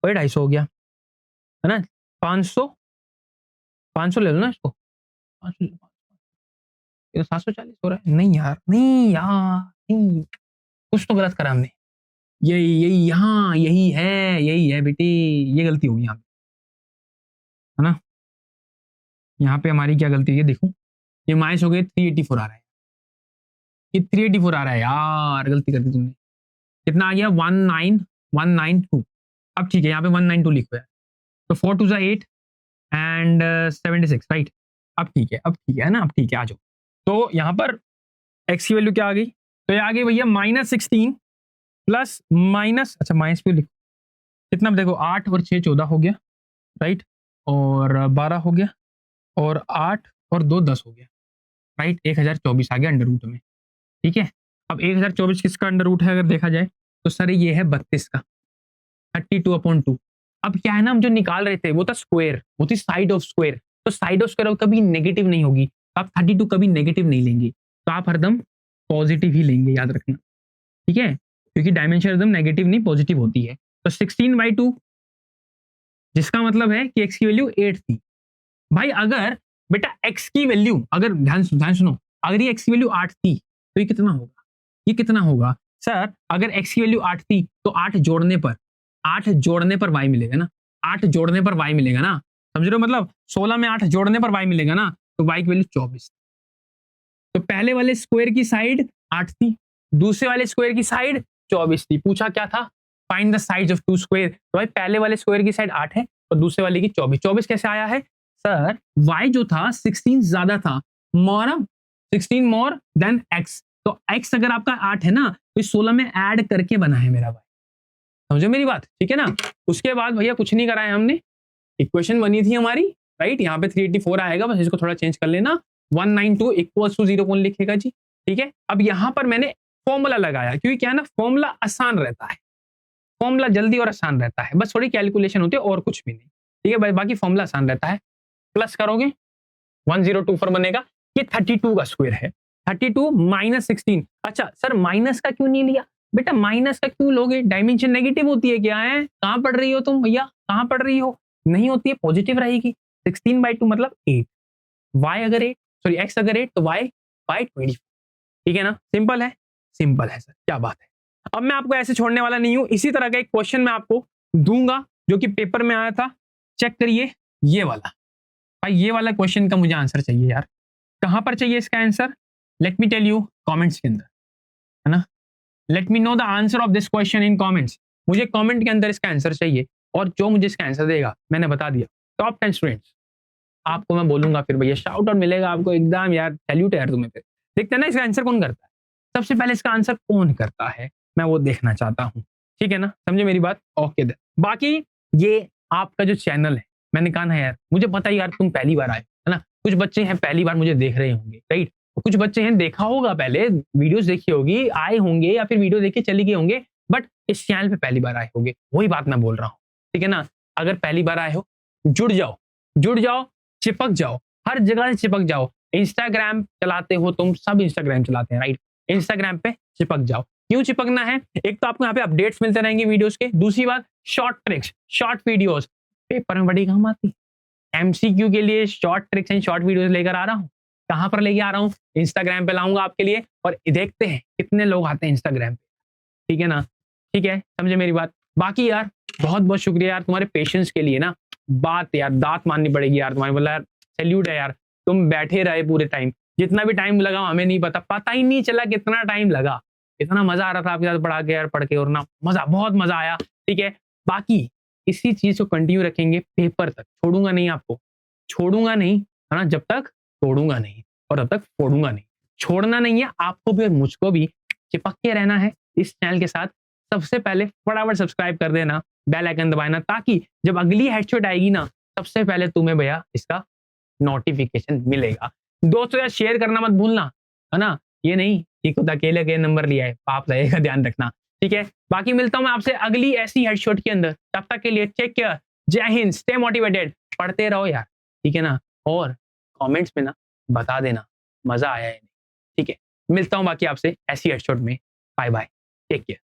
वही 250 हो गया है ना, 500 ले लो ना इसको, 500 ये तो 740 हो रहा है, नहीं यार नहीं, कुछ तो गलत करा हमने, यही है बेटी, ये गलती होगी यहाँ पे, है ना, यहाँ पे हमारी क्या गलती है देखो, ये माइनस हो गए 384 आ रहा है, ये 384 आ रहा है यार, गलती कर दी तुमने, कितना आ गया 19192, अब ठीक है यहाँ पे 192 लिखो यार, तो 4 2 8 एंड 76, राइट, अब ठीक है ना, अब ठीक है, आ जाओ, तो यहाँ पर x की वैल्यू क्या आ गई, तो ये आ गई भैया -16 प्लस माइनस, अच्छा माइनस भी लिखो, कितना देखो 8 और 6 14 हो गया, राइट, और 12 हो गया, और 8 और 2 10 हो गया, राइट, 1024 आ गया अंडर रूट में, ठीक है। अब 1024 किसका अंडर रूट है अगर देखा जाए तो सर ये है 32 का, 32/2, अब क्या है ना, हम जो निकाल रहे थे वो था स्क्वायर, वो थी साइड ऑफ स्क्वायर, तो साइड ऑफ स्क्वायर कभी नेगेटिव नहीं होगी, तो आप 32 कभी नेगेटिव नहीं लेंगे, तो आप हरदम पॉजिटिव ही लेंगे, याद रखना, ठीक है, क्योंकि डायमेंशन हरदम नेगेटिव नहीं पॉजिटिव होती है, तो 16/2 जिसका मतलब है कि x की वैल्यू 8 थी, भाई अगर बेटा x की वैल्यू, अगर ध्यान सुनो, अगर ये x की वैल्यू 8 थी तो ये कितना होगा, सर अगर x की वैल्यू 8 थी तो 8 जोड़ने पर y मिलेगा ना, 8 जोड़ने पर y मिलेगा ना, समझ रहे हो, मतलब 16 में 8 जोड़ने पर y मिलेगा ना, तो y की वैल्यू 24। तो पहले वाले स्क्वायर की साइड 8 थी, दूसरे वाले स्क्वायर की साइड 24 थी। पूछा क्या था, find the sides of two square. तो भाई पहले वाले स्क्वायर की साइड 8 है और दूसरे वाले की 24। 24 कैसे आया है सर, y जो था 16 ज्यादा था, मोर 16 मोर देन x, तो x अगर आपका 8 है ना तो इस 16 में ऐड करके बना है मेरा y। समझो मेरी बात, ठीक है ना। उसके बाद भैया कुछ नहीं कराया हमने, इक्वेशन बनी थी हमारी, राइट, यहाँ पे 384 आएगा, बस इसको थोड़ा चेंज कर लेना, 192 इक्वल्स टू 0 कौन लिखेगा जी, ठीक है। अब यहाँ पर मैंने फॉर्मूला लगाया, क्योंकि क्या है ना, फॉर्मूला आसान रहता है, फॉर्मूला जल्दी और आसान रहता है, बस थोड़ी कैलकुलेशन होती है और कुछ भी नहीं, ठीक है भाई, बाकी फॉर्मूला आसान रहता है। प्लस करोगे 1024 बनेगा, ये 32 का स्क्वायर है, 32 माइनस 16। अच्छा सर माइनस का क्यों नहीं लिया, बेटा माइनस का क्यों लोगे, डायमेंशन नेगेटिव होती है क्या है, कहां पढ़ रही हो तुम भैया, कहां पढ़ रही हो, नहीं होती है, पॉजिटिव रहेगी। 16/2 मतलब 8, y अगर 8 सॉरी x अगर 8 तो y बाय 24, ठीक है ना, सिंपल है, सिंपल है सर, क्या बात है। अब मैं आपको ऐसे छोड़ने वाला नहीं हूं, इसी तरह का एक क्वेश्चन मैं आपको दूंगा जो कि पेपर में आया था, चेक करिए ये वाला, भाई ये वाला क्वेश्चन का मुझे आंसर चाहिए यार, कहां पर चाहिए इसका answer, let me tell you comments के अंदर, है ना, let me know the answer of this question in comments, मुझे कमेंट के अंदर इसका आंसर चाहिए, और जो मुझे इसका आंसर देगा मैंने बता दिया, टॉप 10 स्टूडेंट्स आपको मैं बोलूंगा, फिर भैया शाउट आउट मिलेगा आपको एकदम, यार सैल्यूट है यार तुम्हें। फिर देखते हैं ना इसका आंसर कौन करता है, सबसे पहले इसका आंसर कौन करता है मैं वो देखना चाहता हूँ, ठीक है ना, समझे मेरी बात, ओके दे। बाकी ये आपका जो चैनल है, मैंने कहा ना यार, मुझे पता है यार तुम पहली बार आए, है ना, कुछ बच्चे हैं पहली बार मुझे देख रहे होंगे, राइट, कुछ बच्चे हैं देखा होगा पहले, वीडियोस देखी होगी, आए होंगे या फिर वीडियो देख के चले गए होंगे, बट इस चैनल पे पहली बार आए होंगे, वही बात मैं बोल रहा हूँ, ठीक है ना। अगर पहली बार आए हो, जुड़ जाओ, जुड़ जाओ, चिपक जाओ, हर जगह से चिपक जाओ। इंस्टाग्राम चलाते हो तुम, सब इंस्टाग्राम चलाते हैं, राइट, इंस्टाग्राम पे चिपक जाओ। क्यों चिपकना है, एक तो आपको यहाँ पे अपडेट्स मिलते रहेंगे वीडियोस के, दूसरी बात short tricks, short videos paper में बड़ी काम आती, एमसीक्यू के लिए short tricks and short videos लेकर आ रहा हूँ। कहां पर लेके आ रहा हूँ, इंस्टाग्राम पे लाऊंगा आपके लिए, और देखते हैं कितने लोग आते हैं इंस्टाग्राम पे, ठीक है ना, ठीक है, समझे मेरी बात। बाकी यार बहुत बहुत शुक्रिया यार तुम्हारे पेशेंस के लिए ना, बात यार दांत माननी पड़ेगी यार तुम्हारे, बोला यार सैल्यूट है यार, तुम बैठे रहे पूरे टाइम, जितना भी टाइम लगा हमें नहीं पता, पता ही नहीं चला कितना टाइम लगा, इतना मजा आ रहा था आपके साथ पढ़ा के यार, पढ़ के, और ना मजा, बहुत मजा आया, ठीक है। बाकी इसी चीज को कंटिन्यू रखेंगे पेपर तक, छोड़ूंगा नहीं आपको, छोड़ूंगा नहीं, है ना, जब तक तोड़ूंगा नहीं और तब तक फोड़ूंगा नहीं, छोड़ना नहीं है आपको भी और मुझको भी, चिपक के रहना है इस चैनल के साथ। सबसे पहले फटाफट सब्सक्राइब कर देना, बेल आइकन दबाना, ताकि जब अगली हेडशॉट आएगी ना, सबसे पहले तुम्हें भैया इसका नोटिफिकेशन मिलेगा। दोस्तों यार शेयर करना मत भूलना, है ना, ये नहीं कि खुद अकेले के नंबर लिया है, पाप लगेगा, ध्यान रखना, ठीक है। बाकी मिलता हूं मैं आपसे अगली ऐसी हेडशॉट के अंदर, तब तक के लिए टेक केयर, जय हिंद, स्टे मोटिवेटेड, पढ़ते रहो यार, ठीक है ना, और कमेंट्स में ना बता देना मजा आया है नहीं, ठीक है। मिलता हूं बाकी आपसे ऐसी हेडशॉट में, बाय बाय, टेक केयर।